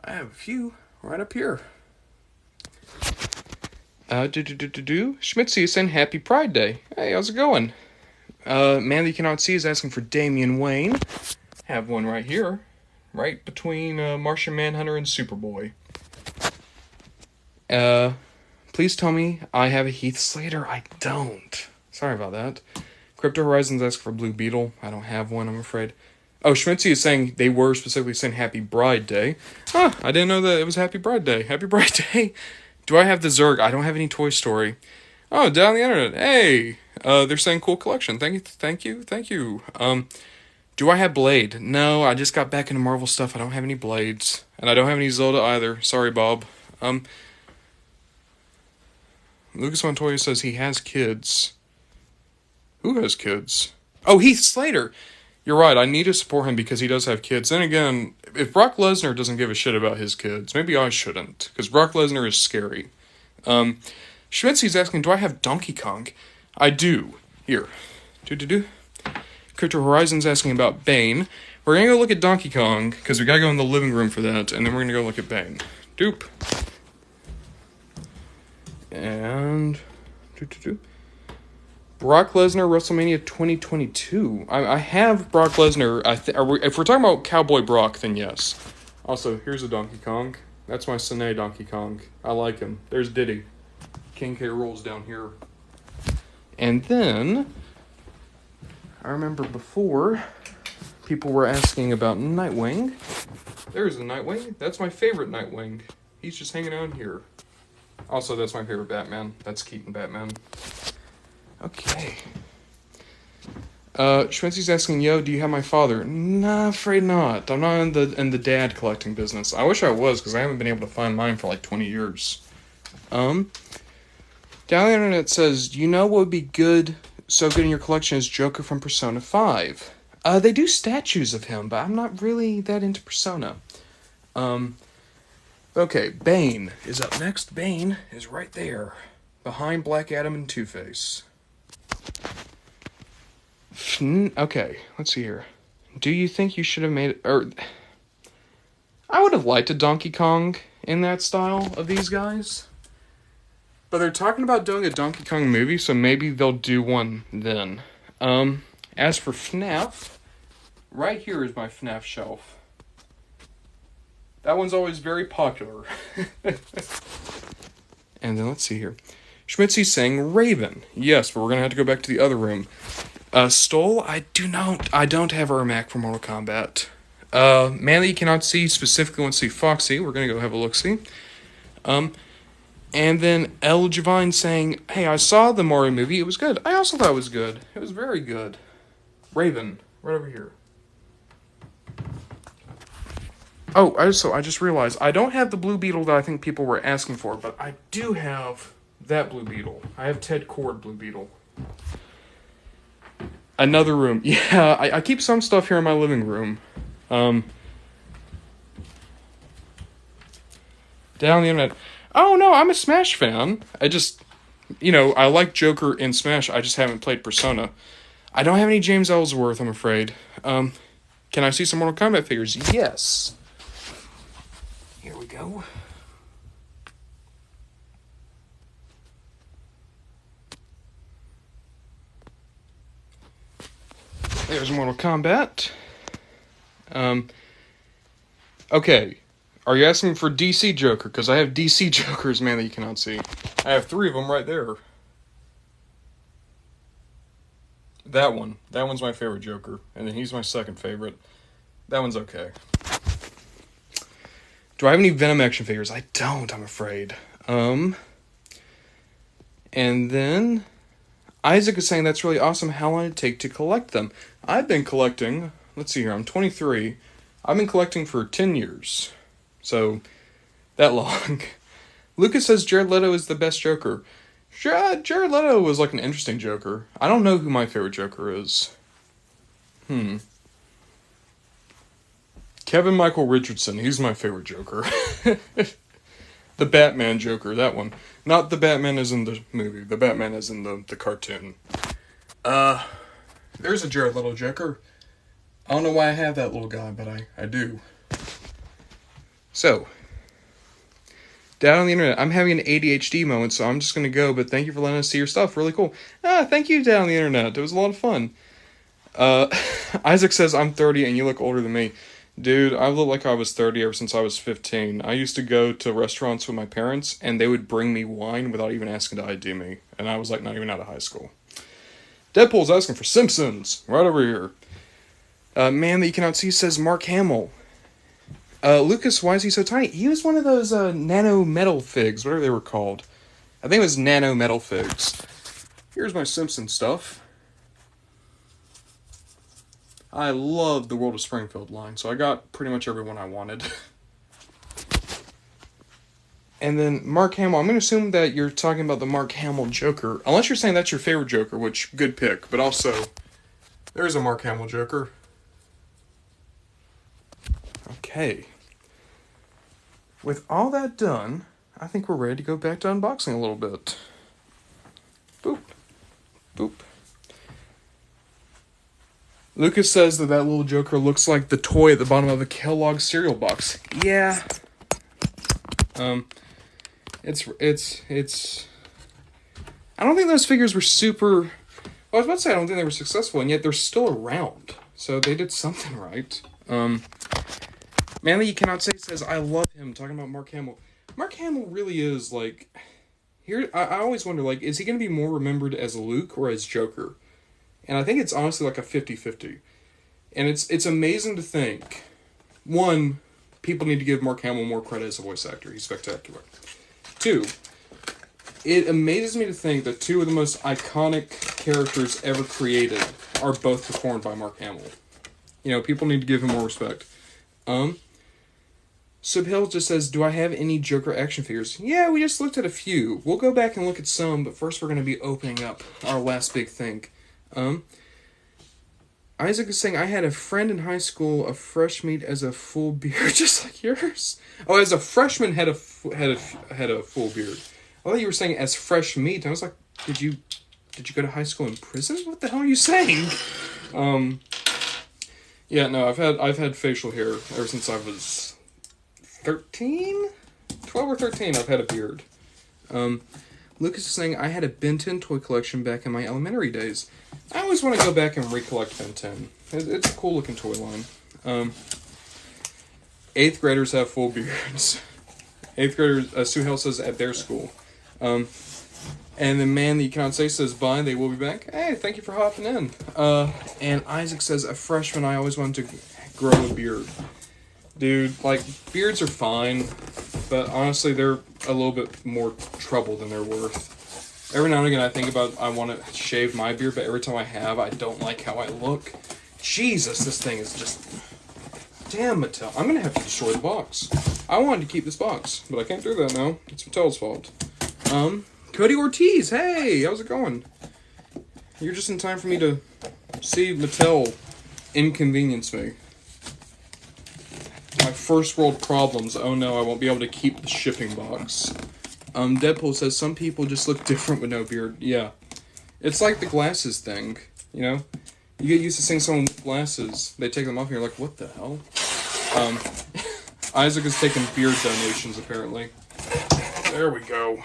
I have a few right up here. Schmitzy is saying Happy Pride Day. Hey, how's it going? Man that you cannot see is asking for Damian Wayne. Have one right here. Right between Martian Manhunter and Superboy. Please tell me I have a Heath Slater. I don't. Sorry about that. Crypto Horizons asking for Blue Beetle. I don't have one, I'm afraid. Oh, Schmitzy is saying they were specifically saying Happy Bride Day. Huh, I didn't know that it was Happy Bride Day. Happy Bride Day. Do I have the Zurg? I don't have any Toy Story. Oh, down the internet. Hey, they're saying cool collection. Thank you. Do I have Blade? No, I just got back into Marvel stuff. I don't have any Blades. And I don't have any Zelda either. Sorry, Bob. Lucas Montoya says he has kids. Who has kids? Oh, Heath Slater! You're right, I need to support him because he does have kids. Then again, if Brock Lesnar doesn't give a shit about his kids, maybe I shouldn't. Because Brock Lesnar is scary. Schmitzy's asking, do I have Donkey Kong? I do. Here. Crypto Horizon's asking about Bane. We're gonna go look at Donkey Kong, because we gotta go in the living room for that, and then we're gonna go look at Bane. Doop. And... Brock Lesnar, WrestleMania 2022. I have Brock Lesnar. If we're talking about Cowboy Brock, then yes. Also, here's a Donkey Kong. That's my Sine Donkey Kong. I like him. There's Diddy. King K. Rool's down here. And then, I remember before, people were asking about Nightwing. There's the Nightwing. That's my favorite Nightwing. He's just hanging out here. Also, that's my favorite Batman. That's Keaton Batman. Okay. Schwentzy's asking, yo, do you have my father? Nah, afraid not. I'm not in the dad collecting business. I wish I was, because I haven't been able to find mine for like 20 years. Down the internet says, you know what would be good, so good in your collection is Joker from Persona 5. They do statues of him, but I'm not really that into Persona. Okay, Bane is up next. Bane is right there, behind Black Adam and Two-Face. Okay, let's see here. Do you think you should have made it... I would have liked a Donkey Kong in that style of these guys. But they're talking about doing a Donkey Kong movie, so maybe they'll do one then. As for FNAF, right here is my FNAF shelf. That one's always very popular. And then let's see here. Schmitzy's saying Raven. Yes, but we're going to have to go back to the other room. Stoll, I don't have Ermac for Mortal Kombat. Man that you cannot see, specifically want to see Foxy. We're going to go have a look-see. And then El Javine saying, hey, I saw the Mario movie. It was good. I also thought it was good. It was very good. Raven, right over here. Oh, I just realized, I don't have the Blue Beetle that I think people were asking for, but I do have that Blue Beetle. I have Ted Kord Blue Beetle. Another room. Yeah, I keep some stuff here in my living room. Down the internet. Oh, no, I'm a Smash fan. I just, I like Joker in Smash. I just haven't played Persona. I don't have any James Ellsworth, I'm afraid. Can I see some Mortal Kombat figures? Yes. Here we go. There's Mortal Kombat. Okay. Are you asking for DC Joker? Because I have DC Jokers, man, that you cannot see. I have 3 of them right there. That one. That one's my favorite Joker. And then he's my second favorite. That one's okay. Do I have any Venom action figures? I don't, I'm afraid. And then Isaac is saying that's really awesome. How long did it take to collect them? I've been collecting, let's see here, I'm 23. I've been collecting for 10 years. So, that long. Lucas says Jared Leto is the best Joker. Jared Leto was like an interesting Joker. I don't know who my favorite Joker is. Kevin Michael Richardson, he's my favorite Joker. The Batman Joker, that one. Not the Batman as in the movie, the Batman as in the cartoon. There's a Jared Leto Joker. I don't know why I have that little guy, but I do. So, down on the internet, I'm having an ADHD moment, so I'm just going to go, but thank you for letting us see your stuff. Really cool. Thank you, down on the internet. It was a lot of fun. Isaac says, I'm 30 and you look older than me. Dude, I look like I was 30 ever since I was 15. I used to go to restaurants with my parents, and they would bring me wine without even asking to ID me. And I was like not even out of high school. Deadpool's asking for Simpsons. Right over here. Man that you cannot see says Mark Hamill. Lucas, why is he so tiny? He was one of those nano metal figs, whatever they were called. I think it was nano metal figs. Here's my Simpsons stuff. I love the World of Springfield line, so I got pretty much everyone I wanted. And then Mark Hamill, I'm going to assume that you're talking about the Mark Hamill Joker. Unless you're saying that's your favorite Joker, which, good pick. But also, there's a Mark Hamill Joker. Okay. With all that done, I think we're ready to go back to unboxing a little bit. Boop. Boop. Lucas says that little Joker looks like the toy at the bottom of a Kellogg cereal box. Yeah. It's. I don't think those figures were super. Well, I was about to say I don't think they were successful, and yet they're still around. So they did something right. Manly You Cannot Say says, I love him, talking about Mark Hamill. Mark Hamill really is, like... Here, I always wonder, like, is he going to be more remembered as Luke or as Joker? And I think it's honestly like a 50-50. And it's amazing to think. One, people need to give Mark Hamill more credit as a voice actor. He's spectacular. Two, it amazes me to think that two of the most iconic characters ever created are both performed by Mark Hamill. You know, people need to give him more respect. Subhill just says, do I have any Joker action figures? Yeah, we just looked at a few. We'll go back and look at some, but first we're going to be opening up our last big thing. Isaac is saying, I had a friend in high school, a fresh meat as a full beard, just like yours. Oh, as a freshman had a full beard. I thought you were saying as fresh meat. I was like, did you go to high school in prison? What the hell are you saying? Yeah, no, I've had facial hair ever since I was 13? 12 or 13, I've had a beard. Lucas is saying, I had a Ben 10 toy collection back in my elementary days. I always want to go back and recollect Ben 10. It's a cool looking toy line. 8th graders have full beards. 8th graders, Sue Hill says, at their school. And the Man That You Cannot Say says, bye, they will be back. Hey, thank you for hopping in. And Isaac says, a freshman, I always wanted to grow a beard. Dude, like, beards are fine, but honestly, they're a little bit more trouble than they're worth. Every now and again, I think about, I want to shave my beard, but every time I have, I don't like how I look. Jesus, this thing is just... Damn, Mattel. I'm going to have to destroy the box. I wanted to keep this box, but I can't do that now. It's Mattel's fault. Cody Ortiz, hey, how's it going? You're just in time for me to see Mattel inconvenience me. My first world problems. Oh no, I won't be able to keep the shipping box. Deadpool says, some people just look different with no beard. Yeah. It's like the glasses thing, you know? You get used to seeing someone with glasses, they take them off and you're like, what the hell? Isaac is taking beard donations, apparently. There we go.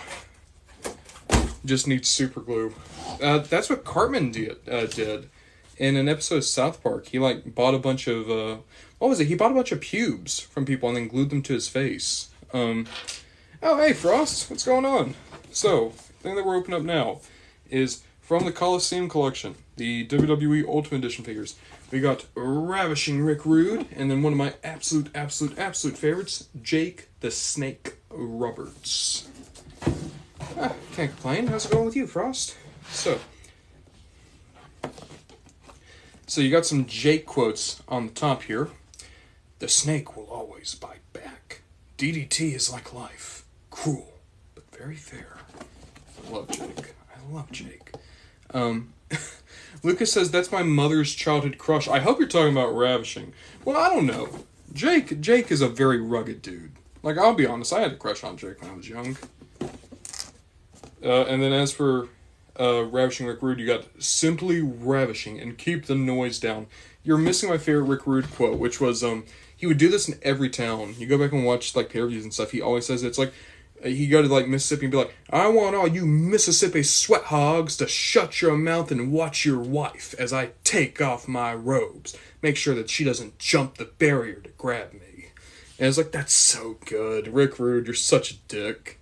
Just needs super glue. That's what Cartman did. In an episode of South Park, he, like, bought a bunch of, what was it? He bought a bunch of pubes from people and then glued them to his face. Oh, hey, Frost, what's going on? So, the thing that we're opening up now is from the Coliseum collection, the WWE Ultimate Edition figures. We got Ravishing Rick Rude, and then one of my absolute favorites, Jake the Snake Roberts. Can't complain. How's it going with you, Frost? So you got some Jake quotes on the top here. The snake will always bite back. DDT is like life. Cruel, but very fair. I love Jake. Lucas says, that's my mother's childhood crush. I hope you're talking about Ravishing. Well, I don't know. Jake is a very rugged dude. Like, I'll be honest, I had a crush on Jake when I was young. And then as for Ravishing Rick Rude, you got simply ravishing and keep the noise down. You're missing my favorite Rick Rude quote, which was, he would do this in every town. You go back and watch, like, pay-per-views and stuff, he always says it's like, he'd go to, like, Mississippi and be like, I want all you Mississippi sweat hogs to shut your mouth and watch your wife as I take off my robes. Make sure that she doesn't jump the barrier to grab me. And it's like, that's so good. Rick Rude, you're such a dick.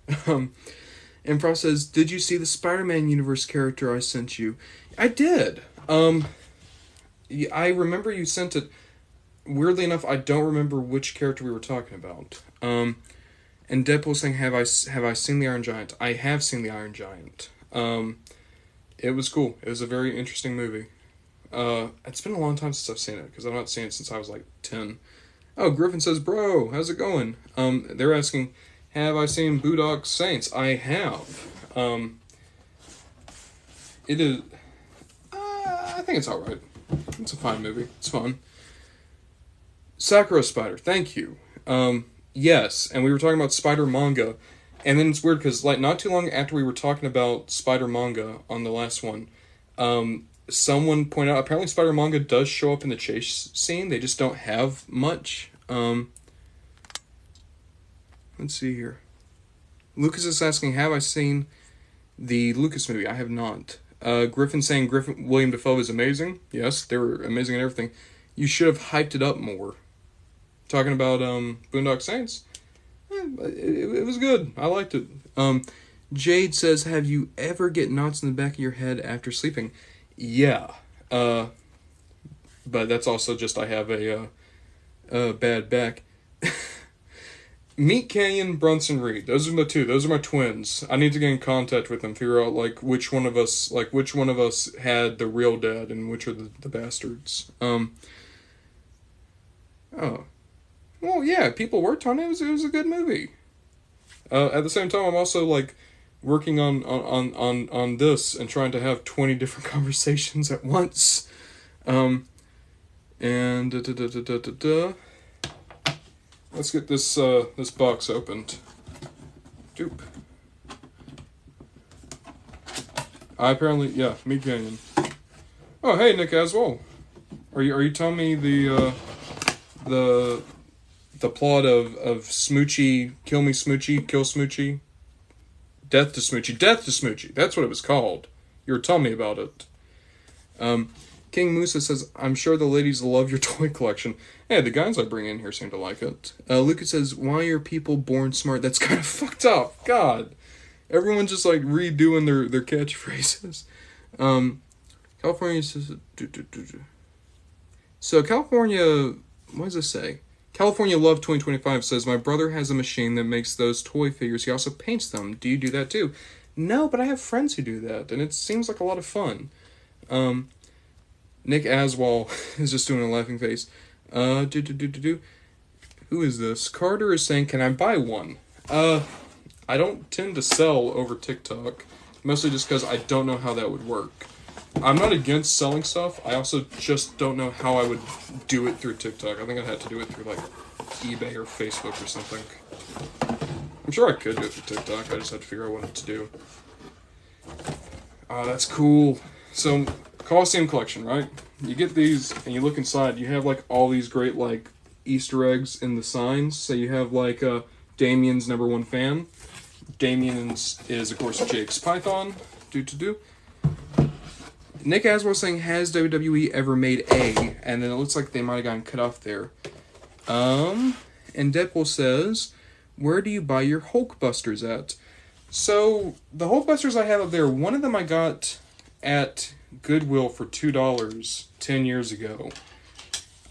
And Frost says, did you see the Spider-Man universe character I sent you? I did. I remember you sent it. Weirdly enough, I don't remember which character we were talking about. And Deadpool saying, have I seen the Iron Giant? I have seen the Iron Giant. It was cool. It was a very interesting movie. It's been a long time since I've seen it, because I've not seen it since I was like 10. Oh, Griffin says, bro, how's it going? They're asking, have I seen Boondock Saints? I have. It is... I think it's alright. It's a fine movie. It's fun. Sakura Spider, thank you. Yes, and we were talking about Spider manga, and then it's weird because, like, not too long after we were talking about Spider manga on the last one, someone pointed out apparently Spider manga does show up in the chase scene. They just don't have much. Let's see here. Lucas is asking, have I seen the Lucas movie? I have not. Griffin saying William Dafoe is amazing. Yes, they were amazing and everything. You should have hyped it up more. Talking about Boondock Saints, it was good. I liked it. Jade says, have you ever get knots in the back of your head after sleeping? Yeah. But that's also just I have a bad back. Meet Canyon, Brunson Reed. Those are the two. Those are my twins. I need to get in contact with them, figure out which one of us had the real dad and which are the bastards. Oh. Well, yeah, people worked on it. It was a good movie. At the same time, I'm also working on this and trying to have 20 different conversations at once. And let's get this box opened. Doop. Meat Canyon. Oh, hey, Nick Aswell. Are you telling me the plot of Smoochie, Kill Me Smoochie, Kill Smoochie? Death to Smoochie. That's what it was called. You were telling me about it. King Musa says, I'm sure the ladies love your toy collection. Hey, the guys I bring in here seem to like it. Lucas says, why are people born smart? That's kind of fucked up. God. Everyone's just redoing their catchphrases. California says... So California... What does this say? California Love 2025 says, my brother has a machine that makes those toy figures. He also paints them. Do you do that too? No, but I have friends who do that, and it seems like a lot of fun. Nick Aswell is just doing a laughing face. Who is this? Carter is saying, can I buy one? I don't tend to sell over TikTok, mostly just because I don't know how that would work. I'm not against selling stuff. I also just don't know how I would do it through TikTok. I think I'd have to do it through eBay or Facebook or something. I'm sure I could do it through TikTok. I just have to figure out what to do. That's cool. So, Coliseum Collection, right? You get these and you look inside. You have all these great Easter eggs in the signs. So you have Damien's #1 fan. Damien is of course Jake's Python. Nick Aswell saying, has WWE ever made a? And then it looks like they might have gotten cut off there. And Deadpool says, where do you buy your Hulkbusters at? So, the Hulkbusters I have up there, one of them I got at Goodwill for $2 10 years ago.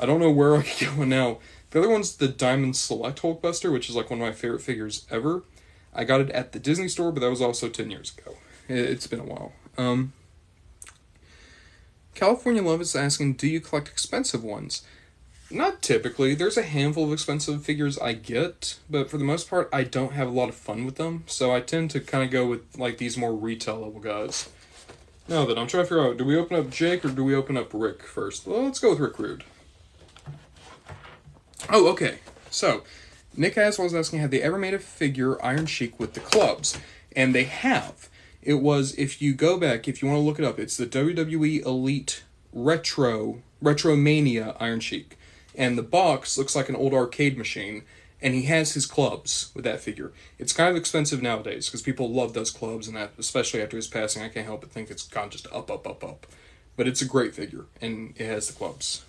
I don't know where I could get one now. The other one's the Diamond Select Hulkbuster, which is one of my favorite figures ever. I got it at the Disney store, but that was also 10 years ago. It's been a while. California Love is asking, do you collect expensive ones? Not typically. There's a handful of expensive figures I get, but for the most part, I don't have a lot of fun with them, so I tend to kind of go with these more retail level guys. Now then, I'm trying to figure out, do we open up Jake or do we open up Rick first? Well, let's go with Rick Rude. Oh, okay. So, Nick Aswell is asking, have they ever made a figure Iron Sheik with the clubs? And they have. It was, if you go back, if you want to look it up, it's the WWE Elite Retromania Iron Sheik. And the box looks like an old arcade machine, and he has his clubs with that figure. It's kind of expensive nowadays, because people love those clubs, and that, especially after his passing, I can't help but think it's gone just up. But it's a great figure, and it has the clubs.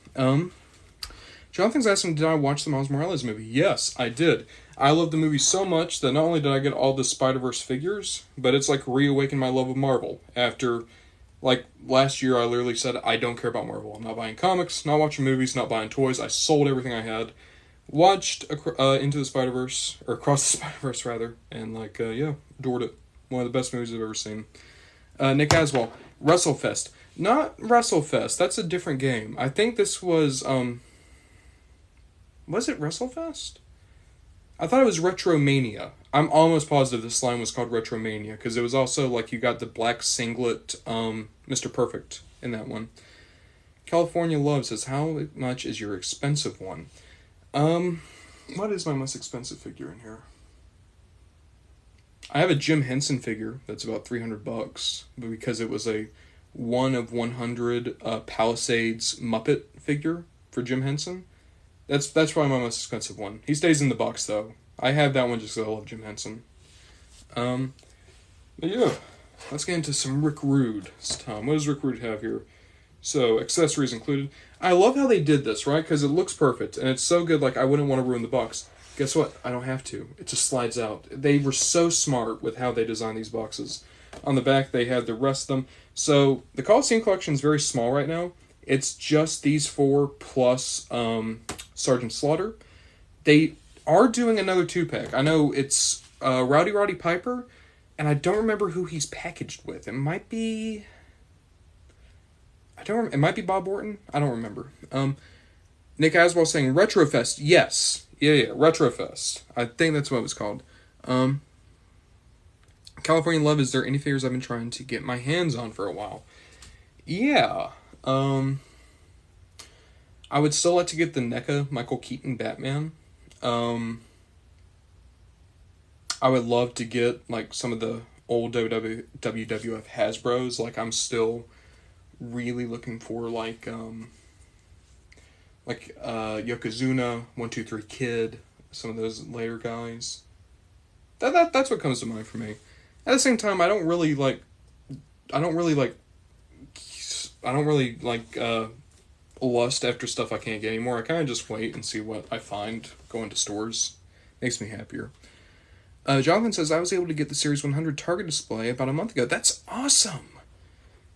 Jonathan's asking, did I watch the Miles Morales movie? Yes, I did. I love the movie so much that not only did I get all the Spider-Verse figures, but it's reawakened my love of Marvel. After, last year I literally said, I don't care about Marvel. I'm not buying comics, not watching movies, not buying toys. I sold everything I had. Watched Into the Spider-Verse, or Across the Spider-Verse, rather, and, adored it. One of the best movies I've ever seen. Nick Aswell, WrestleFest. Not WrestleFest. That's a different game. I think this was it WrestleFest? I thought it was Retromania. I'm almost positive this line was called Retromania, because it was also, like, you got the black singlet, Mr. Perfect in that one. California Love says, how much is your expensive one? What is my most expensive figure in here? I have a Jim Henson figure that's about $300, but because it was a 1 of 100 Palisades Muppet figure for Jim Henson. That's probably my most expensive one. He stays in the box, though. I have that one just because I love Jim Henson. But yeah, let's get into some Rick Rude. Tom, what does Rick Rude have here? So, accessories included. I love how they did this, right? Because it looks perfect, and it's so good, like, I wouldn't want to ruin the box. Guess what? I don't have to. It just slides out. They were so smart with how they designed these boxes. On the back, they had the rest of them. So, the Coliseum collection is very small right now. It's just these 4 plus Sergeant Slaughter. They are doing another 2-pack. I know it's Rowdy Roddy Piper, and I don't remember who he's packaged with. It might be... It might be Bob Orton. I don't remember. Nick Aswell saying Retrofest. Yes. Yeah, Retrofest. I think that's what it was called. California Love, is there any figures I've been trying to get my hands on for a while? Yeah. I would still like to get the NECA Michael Keaton Batman. I would love to get, like, some of the old WWF Hasbros. Like, I'm still really looking for, like Yokozuna, 1-2-3 Kid, some of those later guys. That's what comes to mind for me. At the same time, I don't really like lust after stuff I can't get anymore. I kind of just wait and see what I find going to stores. Makes me happier. Jonathan says, I was able to get the Series 100 Target display about a month ago. That's awesome!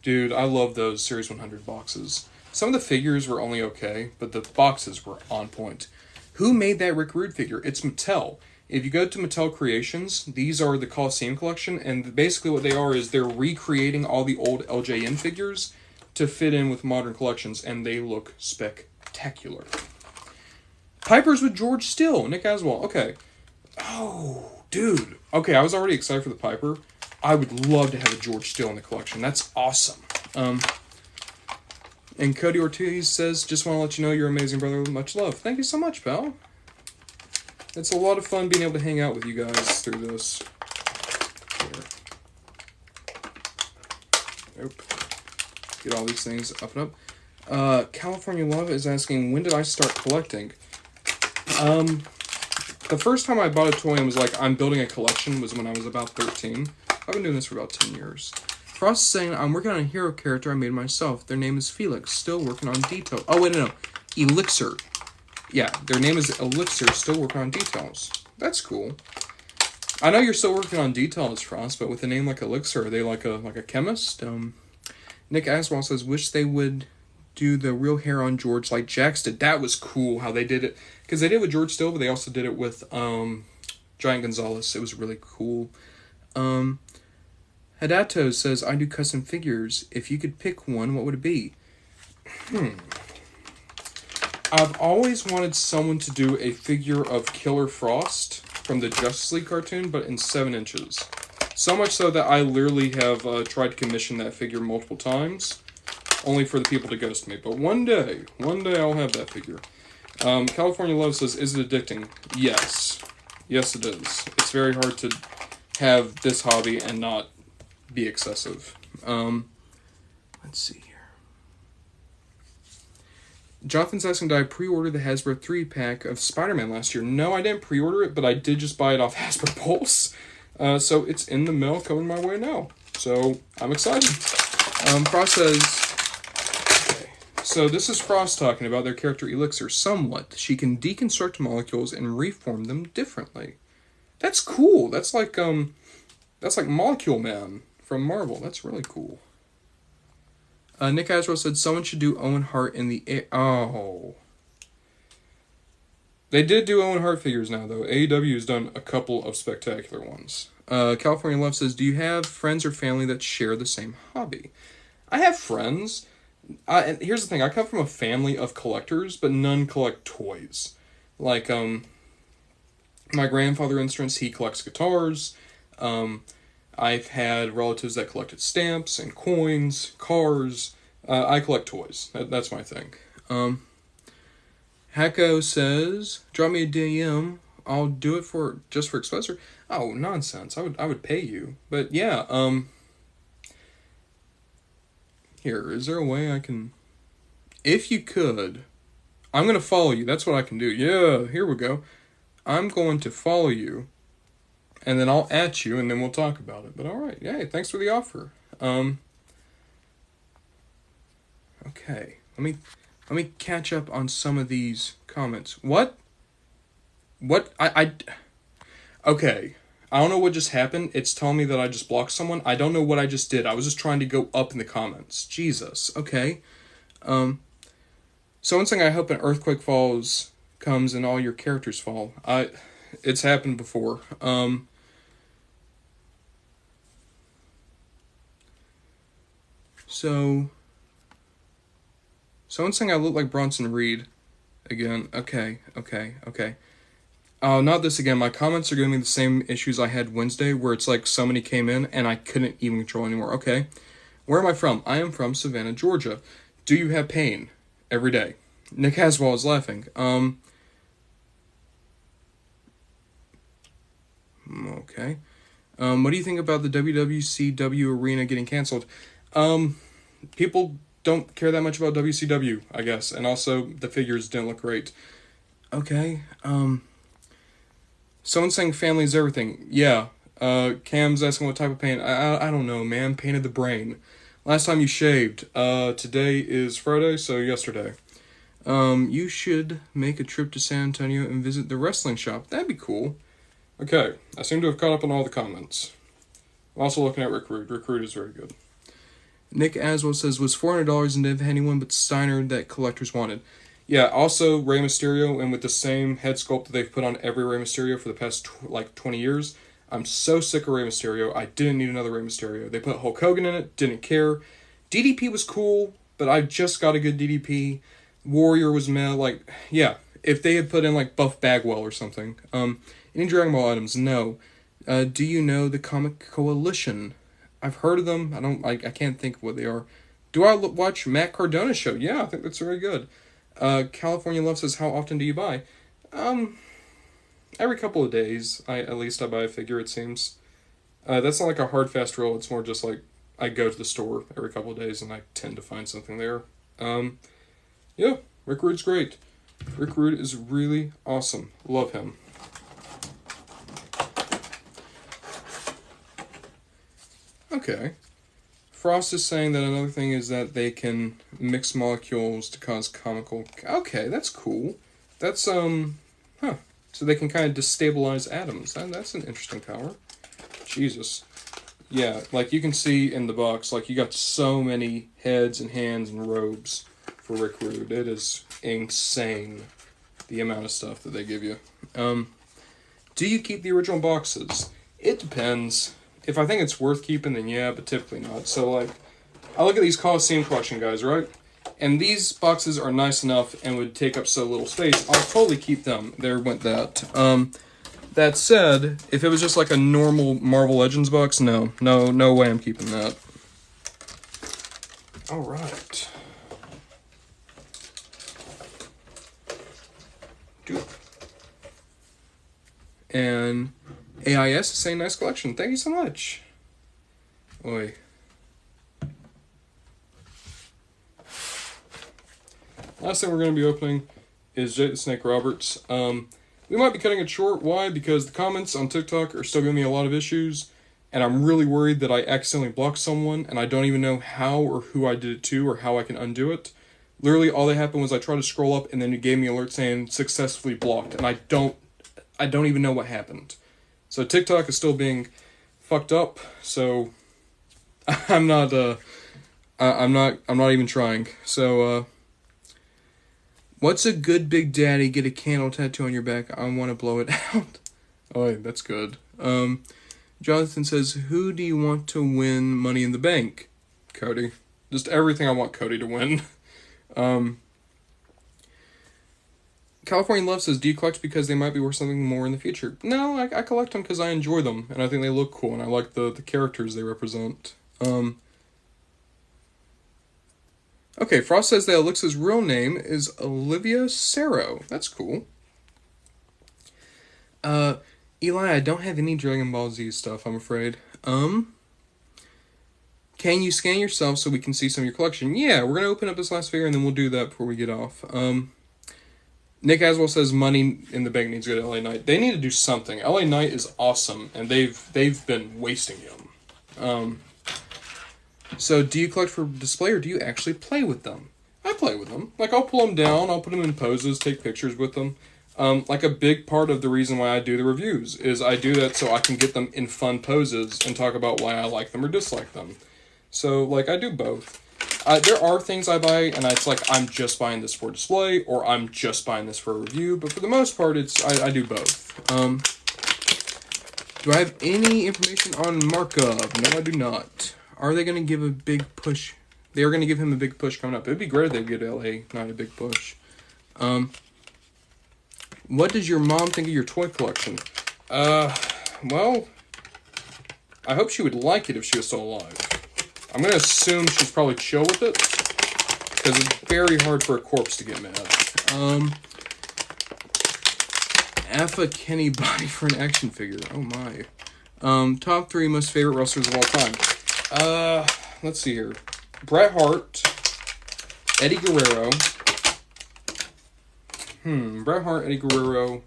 Dude, I love those Series 100 boxes. Some of the figures were only okay, but the boxes were on point. Who made that Rick Rude figure? It's Mattel. If you go to Mattel Creations, these are the Coliseum collection, and basically what they are is they're recreating all the old LJN figures to fit in with modern collections, and they look spectacular. Piper's with George Still, Nick Aswell. Okay. Oh, dude. Okay, I was already excited for the Piper. I would love to have a George Still in the collection. That's awesome. And Cody Ortiz says, just want to let you know you're amazing, brother. Much love. Thank you so much, pal. It's a lot of fun being able to hang out with you guys through this. Here. Nope. Get all these things up and up. California Love is asking, when did I start collecting? The first time I bought a toy and was like, I'm building a collection was when I was about 13. I've been doing this for about 10 years. Frost is saying, I'm working on a hero character I made myself. Their name is Felix. Still working on details. Oh, wait, no. Elixir. Yeah, their name is Elixir. Still working on details. That's cool. I know you're still working on details, Frost, but with a name like Elixir, are they like a chemist? Nick Aswell says, wish they would do the real hair on George like Jax did. That was cool how they did it. Because they did it with George Still, but they also did it with Giant Gonzalez. It was really cool. Hadato says, I do custom figures. If you could pick one, what would it be? I've always wanted someone to do a figure of Killer Frost from the Justice League cartoon, but in 7 inches. So much so that I literally have tried to commission that figure multiple times, only for the people to ghost me. But one day I'll have that figure. California Love says, is it addicting? Yes. Yes, it is. It's very hard to have this hobby and not be excessive. Let's see here. Jonathan's asking, did I pre-order the Hasbro 3-pack of Spider-Man last year? No, I didn't pre-order it, but I did just buy it off Hasbro Pulse. So it's in the mail coming my way now. So I'm excited. Frost says, okay, so this is Frost talking about their character Elixir. Somewhat. She can deconstruct molecules and reform them differently. That's cool. That's like Molecule Man from Marvel. That's really cool. Nick Aswell said, someone should do Owen Hart in the... Oh. They did do Owen Hart figures now, though. AEW has done a couple of spectacular ones. California Love says, do you have friends or family that share the same hobby? I have friends. And here's the thing, I come from a family of collectors, but none collect toys. Like, my grandfather, for instance, he collects guitars. I've had relatives that collected stamps and coins, cars. I collect toys. That's my thing. Hacko says, drop me a DM. I'll do it just for exposure. Oh, nonsense. I would pay you. But yeah, here, is there a way I can... If you could, I'm going to follow you. That's what I can do. Yeah, here we go. I'm going to follow you, and then I'll at you, and then we'll talk about it. But alright, yay, thanks for the offer. Okay, let me catch up on some of these comments. What? Okay, I don't know what just happened. It's telling me that I just blocked someone. I don't know what I just did. I was just trying to go up in the comments. Jesus, okay. Someone's saying, I hope an earthquake comes and all your characters fall. It's happened before. So, someone's saying I look like Bronson Reed again. Okay. Not this again. My comments are giving me the same issues I had Wednesday, where it's like somebody came in and I couldn't even control anymore. Okay. Where am I from? I am from Savannah, Georgia. Do you have pain? Every day. Nick Haswell is laughing. Okay. What do you think about the WWCW arena getting canceled? People don't care that much about WCW, I guess, and also the figures didn't look great. Okay. Someone's saying family is everything. Yeah. Cam's asking what type of pain. I don't know, man. Pain of the brain. Last time you shaved. Today is Friday, so yesterday. You should make a trip to San Antonio and visit the wrestling shop. That'd be cool. Okay, I seem to have caught up on all the comments. I'm also looking at Recruit. Recruit is very good. Nick Aswell says, was $400 and never had anyone but Steiner that collectors wanted. Yeah, also Rey Mysterio, and with the same head sculpt that they've put on every Rey Mysterio for the past 20 years. I'm so sick of Rey Mysterio. I didn't need another Rey Mysterio. They put Hulk Hogan in it, didn't care. DDP was cool, but I just got a good DDP. Warrior was meh, yeah. If they had put in, Buff Bagwell or something. Any Dragon Ball items? No. Do you know the Comic Coalition? I've heard of them. I can't think of what they are. Do I watch Matt Cardona's show? Yeah, I think that's very good. California Love says, how often do you buy? Every couple of days, at least I buy a figure, it seems. That's not like a hard, fast rule. It's more just I go to the store every couple of days and I tend to find something there. Yeah, Rick Rude's great. Rick Rude is really awesome. Love him. Okay. Frost is saying that another thing is that they can mix molecules to cause comical... Okay, that's cool. That's, So they can kind of destabilize atoms. That's an interesting power. Jesus. Yeah, you can see in the box, you got so many heads and hands and robes for Rick Rude. It is insane, the amount of stuff that they give you. Do you keep the original boxes? It depends. If I think it's worth keeping, then yeah, but typically not. So, I look at these Coliseum Collection guys, right? And these boxes are nice enough and would take up so little space. I'll totally keep them. There went that. That said, if it was just a normal Marvel Legends box, no way I'm keeping that. Alright. And AIS is saying nice collection. Thank you so much. Oi. Last thing we're going to be opening is Jake the Snake Roberts. We might be cutting it short. Why? Because the comments on TikTok are still giving me a lot of issues, and I'm really worried that I accidentally blocked someone, and I don't even know how or who I did it to or how I can undo it. Literally, all that happened was I tried to scroll up, and then it gave me an alert saying successfully blocked, and I don't even know what happened. So TikTok is still being fucked up. So I'm not even trying. So what's a good Big Daddy? Get a candle tattoo on your back. I want to blow it out. Oh, that's good. Jonathan says, who do you want to win Money in the Bank? Cody. Just everything I want Cody to win. California Love says, do you collect because they might be worth something more in the future? No, I collect them because I enjoy them, and I think they look cool, and I like the characters they represent. Okay, Frost says that Alixa's real name is Olivia Saro. That's cool. Eli, I don't have any Dragon Ball Z stuff, I'm afraid. Can you scan yourself so we can see some of your collection? Yeah, we're gonna open up this last figure, and then we'll do that before we get off. Nick Aswell says Money in the Bank needs to go to LA Knight. They need to do something. LA Knight is awesome, and they've been wasting him. So do you collect for display, or do you actually play with them? I play with them. Like, I'll pull them down, I'll put them in poses, take pictures with them. Like, a big part of the reason why I do the reviews is I do that so I can get them in fun poses and talk about why I like them or dislike them. So, like, I do both. There are things I buy, and it's like, I'm just buying this for display, or I'm just buying this for a review, but for the most part, I do both. Do I have any information on Markov? No, I do not. Are they going to give a big push? They are going to give him a big push coming up. It'd be great if they get LA, not a big push. What does your mom think of your toy collection? Well, I hope she would like it if she was still alive. I'm going to assume she's probably chill with it, because it's very hard for a corpse to get mad. Alpha Kenny body for an action figure. Oh my. Top 3 most favorite wrestlers of all time. Let's see here. Bret Hart, Eddie Guerrero. Bret Hart, Eddie Guerrero,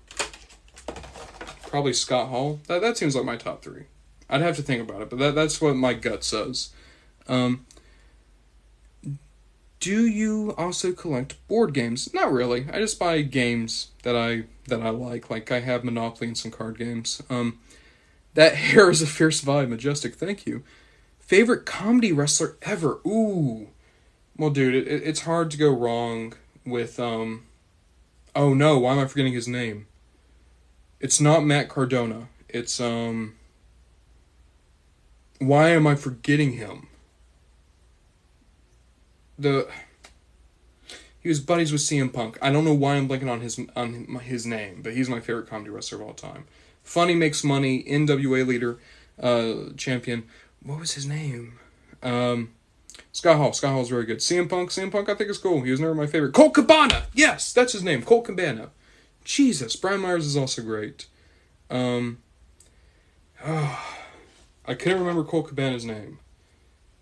probably Scott Hall. That seems like my top 3. I'd have to think about it, but that's what my gut says. Do you also collect board games? Not really. I just buy games that I like. Like, I have Monopoly and some card games. That hair is a fierce vibe. Majestic, thank you. Favorite comedy wrestler ever? Ooh. Well, dude, it's hard to go wrong with, oh no, why am I forgetting his name? It's not Matt Cardona. It's, why am I forgetting him? He was buddies with CM Punk. I don't know why I'm blanking on his name, but he's my favorite comedy wrestler of all time. Funny, makes money, NWA leader, champion. What was his name? Scott Hall. Scott Hall's very good. CM Punk I think is cool. He was never my favorite. Colt Cabana! Yes, that's his name. Colt Cabana. Jesus, Brian Myers is also great. I couldn't remember Colt Cabana's name.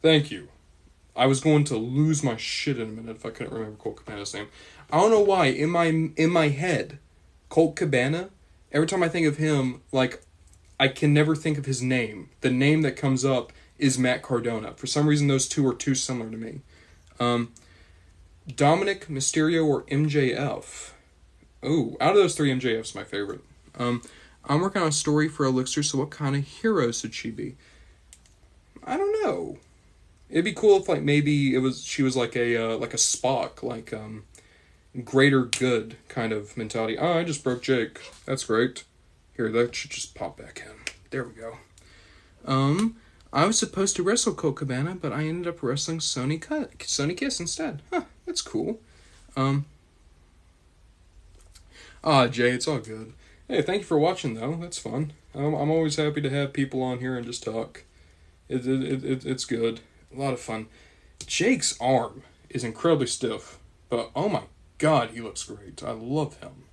Thank you. I was going to lose my shit in a minute if I couldn't remember Colt Cabana's name. I don't know why. In my head, Colt Cabana, every time I think of him, like, I can never think of his name. The name that comes up is Matt Cardona. For some reason, those two are too similar to me. Dominic, Mysterio, or MJF? Ooh, out of those 3, MJF's my favorite. I'm working on a story for Elixir, so what kind of hero should she be? I don't know. It'd be cool if, like, maybe she was like a Spock, like, greater good kind of mentality. Oh, I just broke Jake. That's great. Here, that should just pop back in. There we go. I was supposed to wrestle Colt Cabana, but I ended up wrestling Sonny Kiss instead. Huh, that's cool. Jay, it's all good. Hey, thank you for watching, though. That's fun. I'm always happy to have people on here and just talk. It's good. A lot of fun. Jake's arm is incredibly stiff, but oh my god, he looks great. I love him.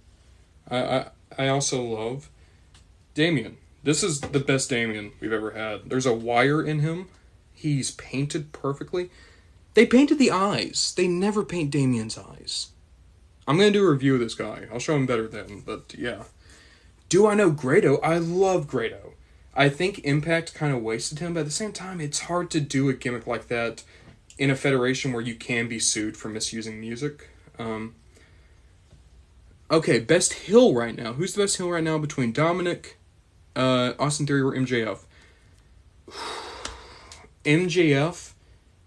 I also love Damien. This is the best Damien we've ever had. There's a wire in him. He's painted perfectly. They painted the eyes. They never paint Damien's eyes. I'm going to do a review of this guy. I'll show him better then, but yeah. Do I know Grado? I love Grado. I think Impact kind of wasted him, but at the same time, it's hard to do a gimmick like that in a federation where you can be sued for misusing music. Okay, best heel right now. Who's the best heel right now between Dominic, Austin Theory, or MJF? MJF,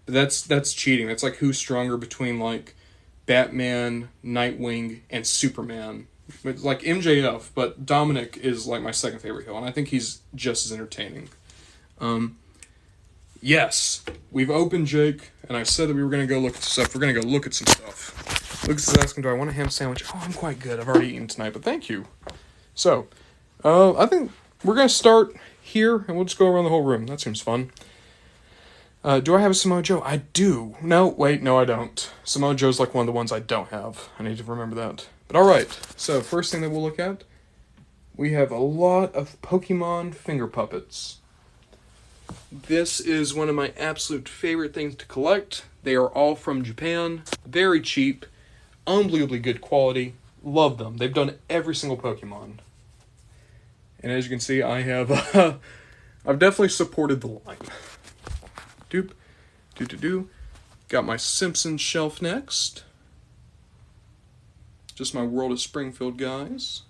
that's cheating. That's like who's stronger between, like, Batman, Nightwing, and Superman. It's like MJF, but Dominic is like my second favorite heel, and I think he's just as entertaining. Yes, we've opened Jake. and I said that we were going to go look at stuff. We're going to go look at some stuff. Lucas is asking, do I want a ham sandwich? Oh, I'm quite good. I've already eaten tonight, but thank you. So, I think we're going to start here, and we'll just go around the whole room. That seems fun. Do I have a Samoa Joe? I do. No, wait, no, I don't. Samoa Joe's like one of the ones I don't have. I need to remember that. But alright, so first thing that we'll look at, we have a lot of Pokemon finger puppets. This is one of my absolute favorite things to collect. They are all from Japan. Very cheap. Unbelievably good quality. Love them. They've done every single Pokemon. And as you can see, I have... I've definitely supported the line. Doop. Doo-doo-doo. Got my Simpsons shelf next. Just my World of Springfield guys.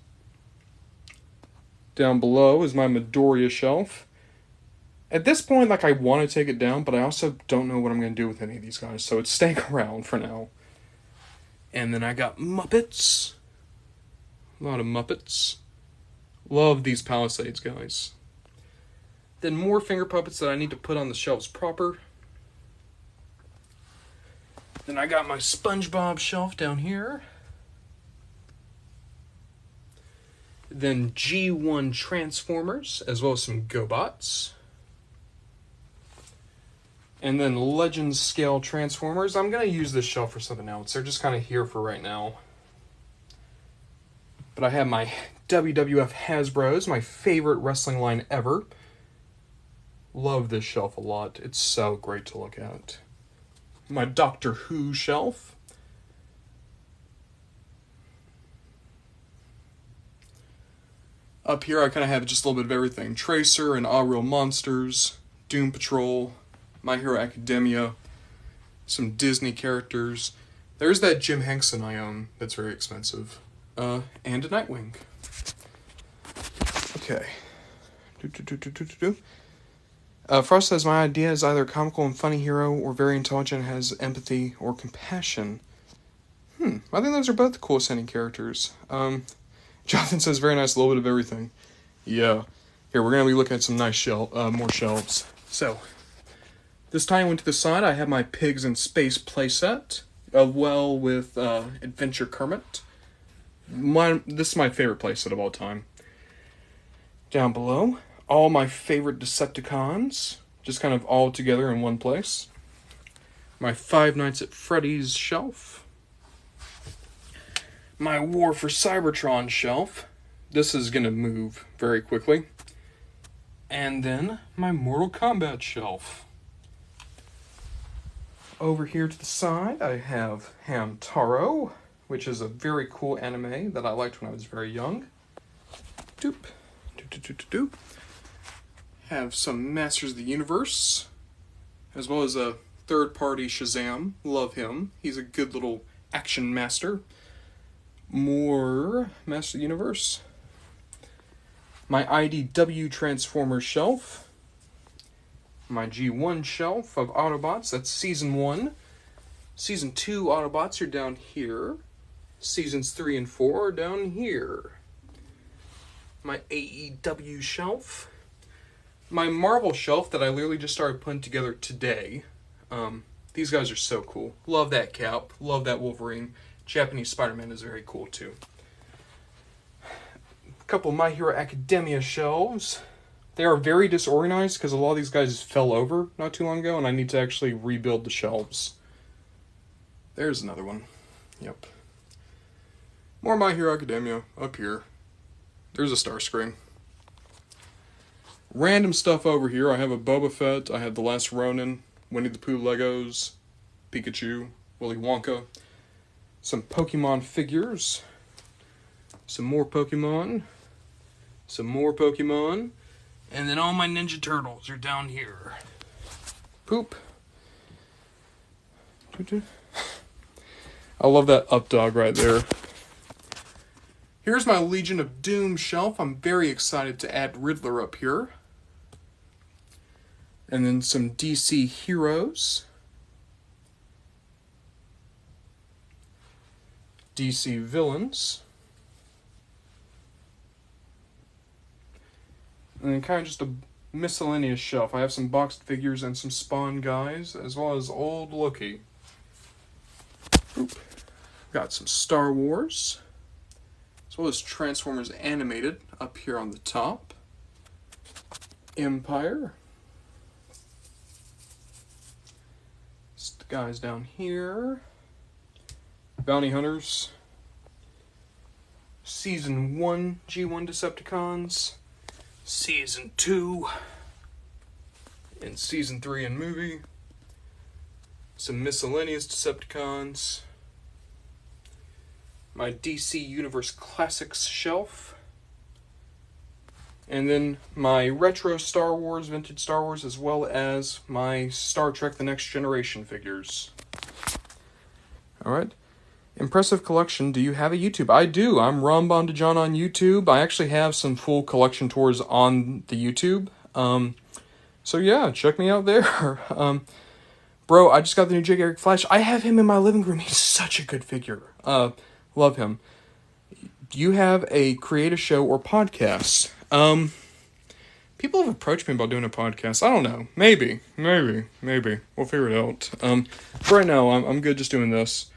Down below is my Midoriya shelf. At this point, like, I want to take it down, but I also don't know what I'm going to do with any of these guys, so it's staying around for now. And then I got Muppets. A lot of Muppets. Love these Palisades guys. Then more finger puppets that I need to put on the shelves proper. Then I got my SpongeBob shelf down here. Then G1 Transformers, as well as some GoBots. And then Legends Scale Transformers. I'm going to use this shelf for something else. They're just kind of here for right now. But I have my WWF Hasbros, my favorite wrestling line ever. Love this shelf a lot. It's so great to look at. My Doctor Who shelf. Up here I kind of have just a little bit of everything. Tracer and All Real Monsters, Doom Patrol, My Hero Academia, some Disney characters. There's that Jim Henson I own that's very expensive. And a Nightwing. Okay. Frost says, my idea is either a comical and funny hero or very intelligent, has empathy or compassion. I think those are both the coolest sounding characters. Jonathan says, very nice, a little bit of everything. Yeah. Here, we're going to be looking at some nice more shelves. So, this time I went to the side. I have my Pigs in Space playset, well with Adventure Kermit. This is my favorite playset of all time. Down below, all my favorite Decepticons, just kind of all together in one place. My Five Nights at Freddy's shelf. My War for Cybertron shelf. This is going to move very quickly. And then my Mortal Kombat shelf. Over here to the side, I have Hamtaro, which is a very cool anime that I liked when I was very young. Doop. Doop. Have some Masters of the Universe, as well as a third-party Shazam. Love him. He's a good little action master. More Master of the Universe. My IDW Transformers shelf. My G1 shelf of Autobots. That's Season 1. Season 2 Autobots are down here. Seasons 3 and 4 are down here. My AEW shelf. My Marvel shelf that I literally just started putting together today. These guys are so cool. Love that Cap. Love that Wolverine. Japanese Spider-Man is very cool too. A couple of My Hero Academia shelves. They are very disorganized because a lot of these guys fell over not too long ago, and I need to actually rebuild the shelves. There's another one. Yep. More My Hero Academia up here. There's a Starscream. Random stuff over here. I have a Boba Fett. I have The Last Ronin, Winnie the Pooh Legos, Pikachu, Willy Wonka. Some Pokemon figures. Some more Pokemon. Some more Pokemon. And then all my Ninja Turtles are down here. Poop. I love that up dog right there. Here's my Legion of Doom shelf. I'm very excited to add Riddler up here. And then some DC heroes. DC villains. And then kind of just a miscellaneous shelf. I have some boxed figures and some Spawn guys, as well as old Loki. Oop. Got some Star Wars, as well as Transformers Animated up here on the top. Empire. Guys down here. Bounty Hunters. Season 1 G1 Decepticons. Season 2. And Season 3 in movie. Some miscellaneous Decepticons. My DC Universe Classics shelf. And then my retro Star Wars, vintage Star Wars, as well as my Star Trek The Next Generation figures. Alright. Impressive collection. Do you have a YouTube? I do. I'm RonBondaJohn on YouTube. I actually have some full collection tours on the YouTube. So yeah, check me out there. Bro, I just got the new Jake Eric Flash. I have him in my living room. He's such a good figure. Love him. Do you have a creative show or podcast? People have approached me about doing a podcast. I don't know. Maybe. We'll figure it out. For right now, I'm good just doing this.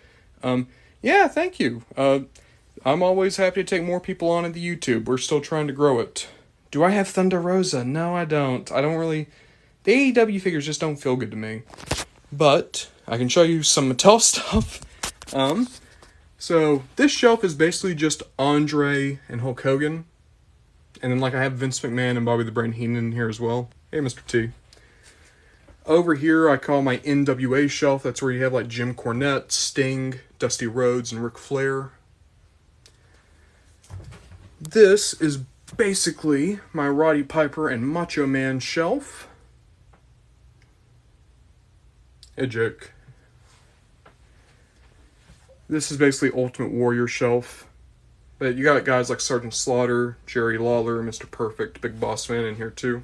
Yeah, thank you. I'm always happy to take more people on at the YouTube. We're still trying to grow it. Do I have Thunder Rosa? No, I don't. I don't really... The AEW figures just don't feel good to me. But I can show you some Mattel stuff. So this shelf is basically just Andre and Hulk Hogan. And then, I have Vince McMahon and Bobby the Brain Heenan in here as well. Hey, Mr. T. Over here, I call my NWA shelf. That's where you have, Jim Cornette, Sting, Dusty Rhodes, and Ric Flair. This is basically my Roddy Piper and Macho Man shelf. Hey, Jake. This is basically Ultimate Warrior shelf. But you got guys like Sergeant Slaughter, Jerry Lawler, Mr. Perfect, Big Boss Man in here too.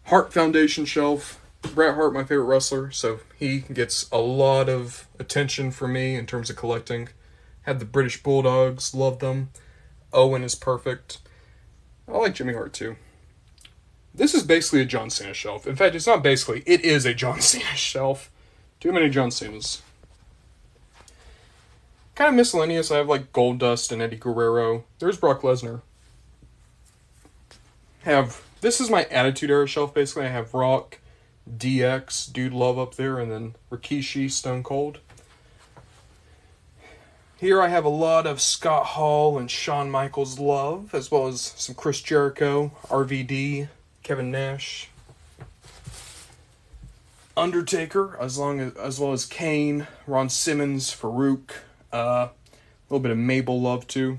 Hart Foundation shelf. Bret Hart, my favorite wrestler, so he gets a lot of attention from me in terms of collecting. Had the British Bulldogs, love them. Owen is perfect. I like Jimmy Hart too. This is basically a John Cena shelf. In fact, it's not basically, it is a John Cena shelf. Too many John Cenas. Kind of miscellaneous. I have Goldust and Eddie Guerrero. There's Brock Lesnar. This is my Attitude Era shelf, basically. I have Rock, DX, Dude Love up there, and then Rikishi, Stone Cold. Here I have a lot of Scott Hall and Shawn Michaels love, as well as some Chris Jericho, RVD, Kevin Nash, Undertaker, as well as Kane, Ron Simmons, Farouk. A little bit of Mabel love too.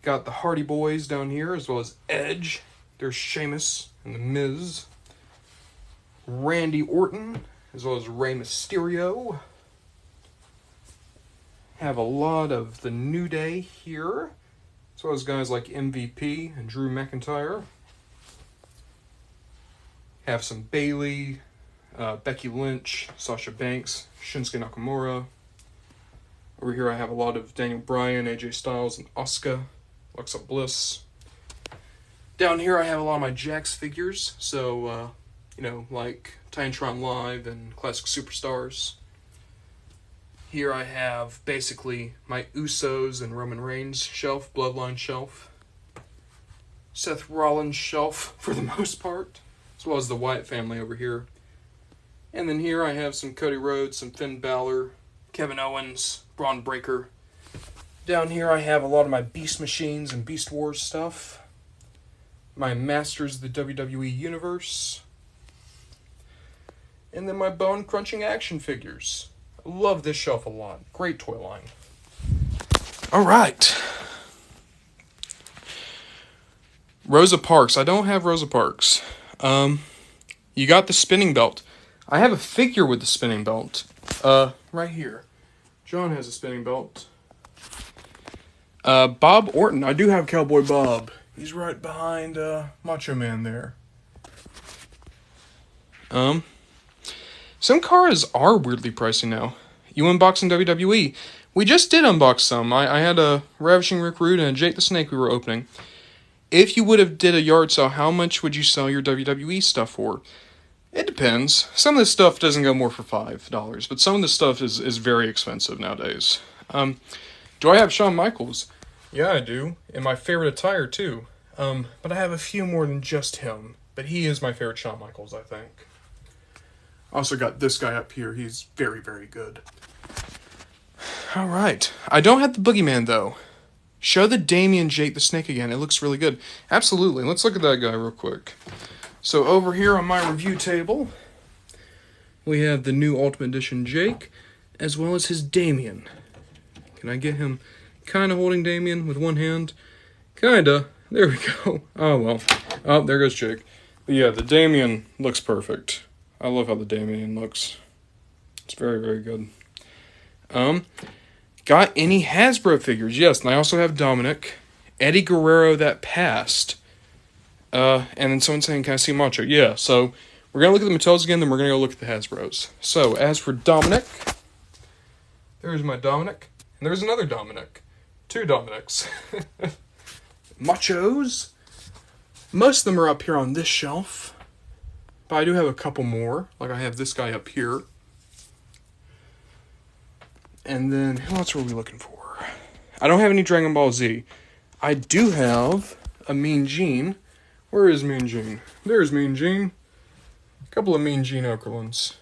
Got the Hardy Boys down here, as well as Edge. There's Sheamus and The Miz. Randy Orton, as well as Rey Mysterio. Have a lot of the New Day here, as well as guys like MVP and Drew McIntyre. Have some Bayley, Becky Lynch, Sasha Banks, Shinsuke Nakamura. Over here I have a lot of Daniel Bryan, AJ Styles, and Asuka, Alexa Bliss. Down here I have a lot of my Jax figures, so, like Titantron Live and Classic Superstars. Here I have basically my Usos and Roman Reigns shelf, Bloodline shelf. Seth Rollins shelf for the most part, as well as the Wyatt family over here. And then here I have some Cody Rhodes, some Finn Balor, Kevin Owens, Braun Breaker. Down here I have a lot of my Beast Machines and Beast Wars stuff. My Masters of the WWE Universe. And then my Bone Crunching action figures. I love this shelf a lot. Great toy line. Alright. Rosa Parks. I don't have Rosa Parks. You got the spinning belt. I have a figure with the spinning belt. Right here. John has a spinning belt. Bob Orton. I do have Cowboy Bob. He's right behind Macho Man there. Some cars are weirdly pricey now. You unboxing WWE? We just did unbox some. I had a Ravishing Rick Rude and a Jake the Snake we were opening. if you would have did a yard sale, how much would you sell your WWE stuff for? It depends. Some of this stuff doesn't go more for $5, but some of this stuff is very expensive nowadays. Do I have Shawn Michaels? Yeah, I do. And my favorite attire, too. But I have a few more than just him. But he is my favorite Shawn Michaels, I think. Also got this guy up here. He's very, very good. Alright. I don't have the Boogeyman, though. Show the Damien Jake the Snake again. It looks really good. Absolutely. Let's look at that guy real quick. So over here on my review table, we have the new Ultimate Edition Jake, as well as his Damien. Can I get him kind of holding Damien with one hand? Kinda. There we go. Oh, well. Oh, there goes Jake. But yeah, the Damien looks perfect. I love how the Damien looks. It's very, very good. Got any Hasbro figures? Yes, and I also have Dominic, Eddie Guerrero that passed, and then someone saying, can I see Macho? Yeah, so we're going to look at the Mattels again, then we're going to go look at the Hasbros. So, as for Dominic, there's my Dominic, and there's another Dominic. Two Dominics. Machos. Most of them are up here on this shelf, but I do have a couple more, like I have this guy up here. And then, who else were we looking for? I don't have any Dragon Ball Z. I do have a Mean Gene. Where is Mean Gene? There's Mean Gene. A couple of Mean Gene Okerlunds.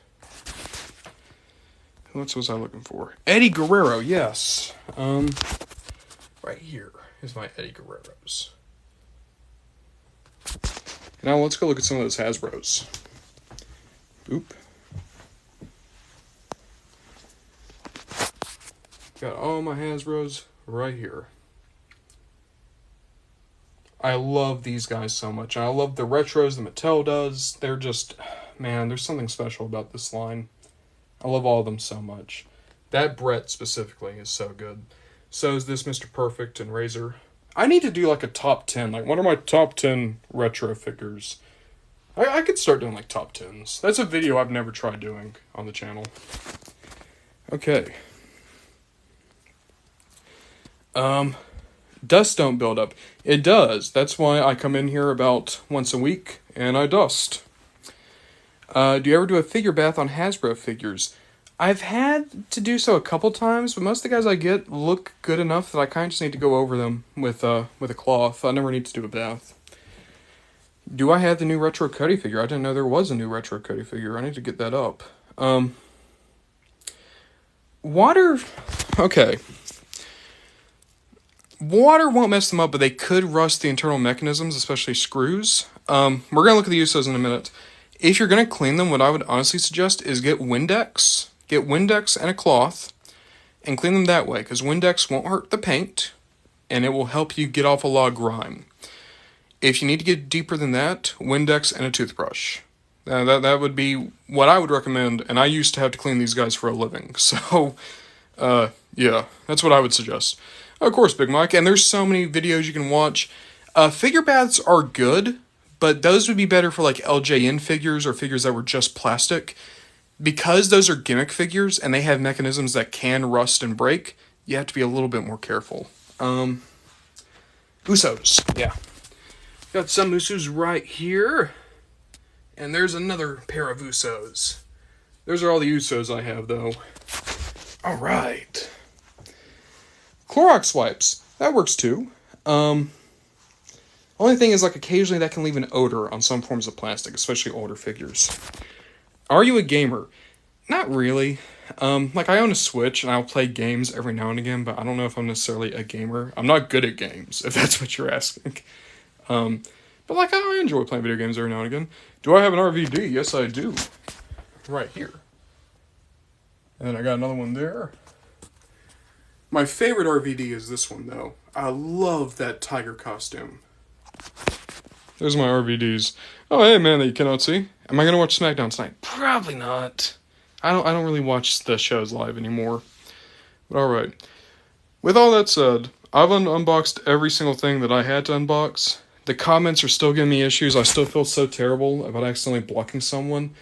Who else was I looking for? Eddie Guerrero, yes. Right here is my Eddie Guerreros. Now let's go look at some of those Hasbros. Boop. Got all my Hasbros right here. I love these guys so much. I love the retros the Mattel does. They're just, man, there's something special about this line. I love all of them so much. That Brett specifically is so good. So is this Mr. Perfect and Razor. I need to do like a top 10. Like, what are my top 10 retro figures? I could start doing like top 10s. That's a video I've never tried doing on the channel. Okay. Dust don't build up. It does. That's why I come in here about once a week and I dust. Do you ever do a figure bath on Hasbro figures? I've had to do so a couple times, but most of the guys I get look good enough that I kind of just need to go over them with a cloth. I never need to do a bath. Do I have the new Retro Cody figure? I didn't know there was a new Retro Cody figure. I need to get that up. Water... Okay. Water won't mess them up, but they could rust the internal mechanisms, especially screws. We're going to look at the Usos in a minute. If you're going to clean them, what I would honestly suggest is get Windex. Get Windex and a cloth, and clean them that way, because Windex won't hurt the paint, and it will help you get off a lot of grime. If you need to get deeper than that, Windex and a toothbrush. That would be what I would recommend, and I used to have to clean these guys for a living. So, yeah, that's what I would suggest. Of course, Big Mike, and there's so many videos you can watch. Figure baths are good, but those would be better for like LJN figures or figures that were just plastic. Because those are gimmick figures and they have mechanisms that can rust and break, you have to be a little bit more careful. Usos, yeah. Got some Usos right here. And there's another pair of Usos. Those are all the Usos I have, though. Alright. Clorox wipes. That works, too. Only thing is, like, occasionally that can leave an odor on some forms of plastic, especially older figures. Are you a gamer? Not really. Like, I own a Switch, and I'll play games every now and again, but I don't know if I'm necessarily a gamer. I'm not good at games, if that's what you're asking. But, like, I enjoy playing video games every now and again. Do I have an RVD? Yes, I do. Right here. And then I got another one there. My favorite RVD is this one, though. I love that tiger costume. There's my RVDs. Oh, hey, man, that you cannot see. Am I going to watch SmackDown tonight? Probably not. I don't really watch the shows live anymore. But alright. With all that said, I've unboxed every single thing that I had to unbox. The comments are still giving me issues. I still feel so terrible about accidentally blocking someone.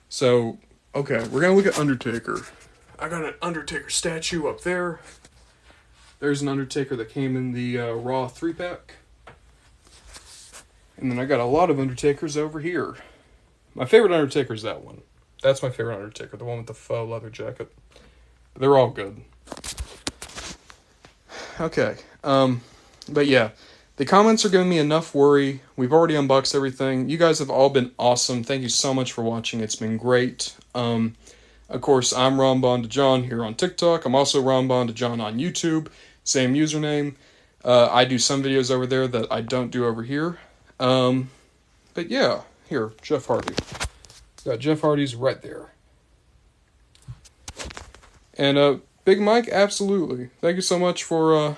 So, okay, we're going to look at Undertaker. I got an Undertaker statue up there. There's an Undertaker that came in the Raw 3-pack. And then I got a lot of Undertakers over here. My favorite Undertaker is that one. That's my favorite Undertaker, the one with the faux leather jacket. They're all good. Okay. But yeah, the comments are giving me enough worry. We've already unboxed everything. You guys have all been awesome. Thank you so much for watching. It's been great. Of course, I'm Ron Bond John here on TikTok. I'm also Ron Bond John on YouTube. Same username. I do some videos over there that I don't do over here. But yeah, here, Jeff Hardy. Got Jeff Hardy's right there. And Big Mike, absolutely. Thank you so much for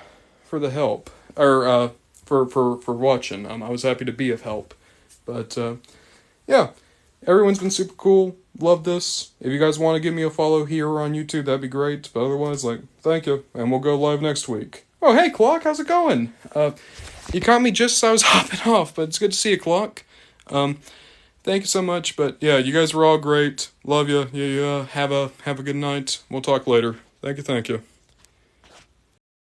the help. Or for watching. I was happy to be of help. But yeah, everyone's been super cool. Love this. If you guys want to give me a follow here on YouTube, that'd be great. But otherwise, thank you. And we'll go live next week. Oh, hey, Clock, how's it going? You caught me just as I was hopping off, but it's good to see you, Clock. Thank you so much. But yeah, you guys were all great. Love you. Have a good night. We'll talk later. Thank you.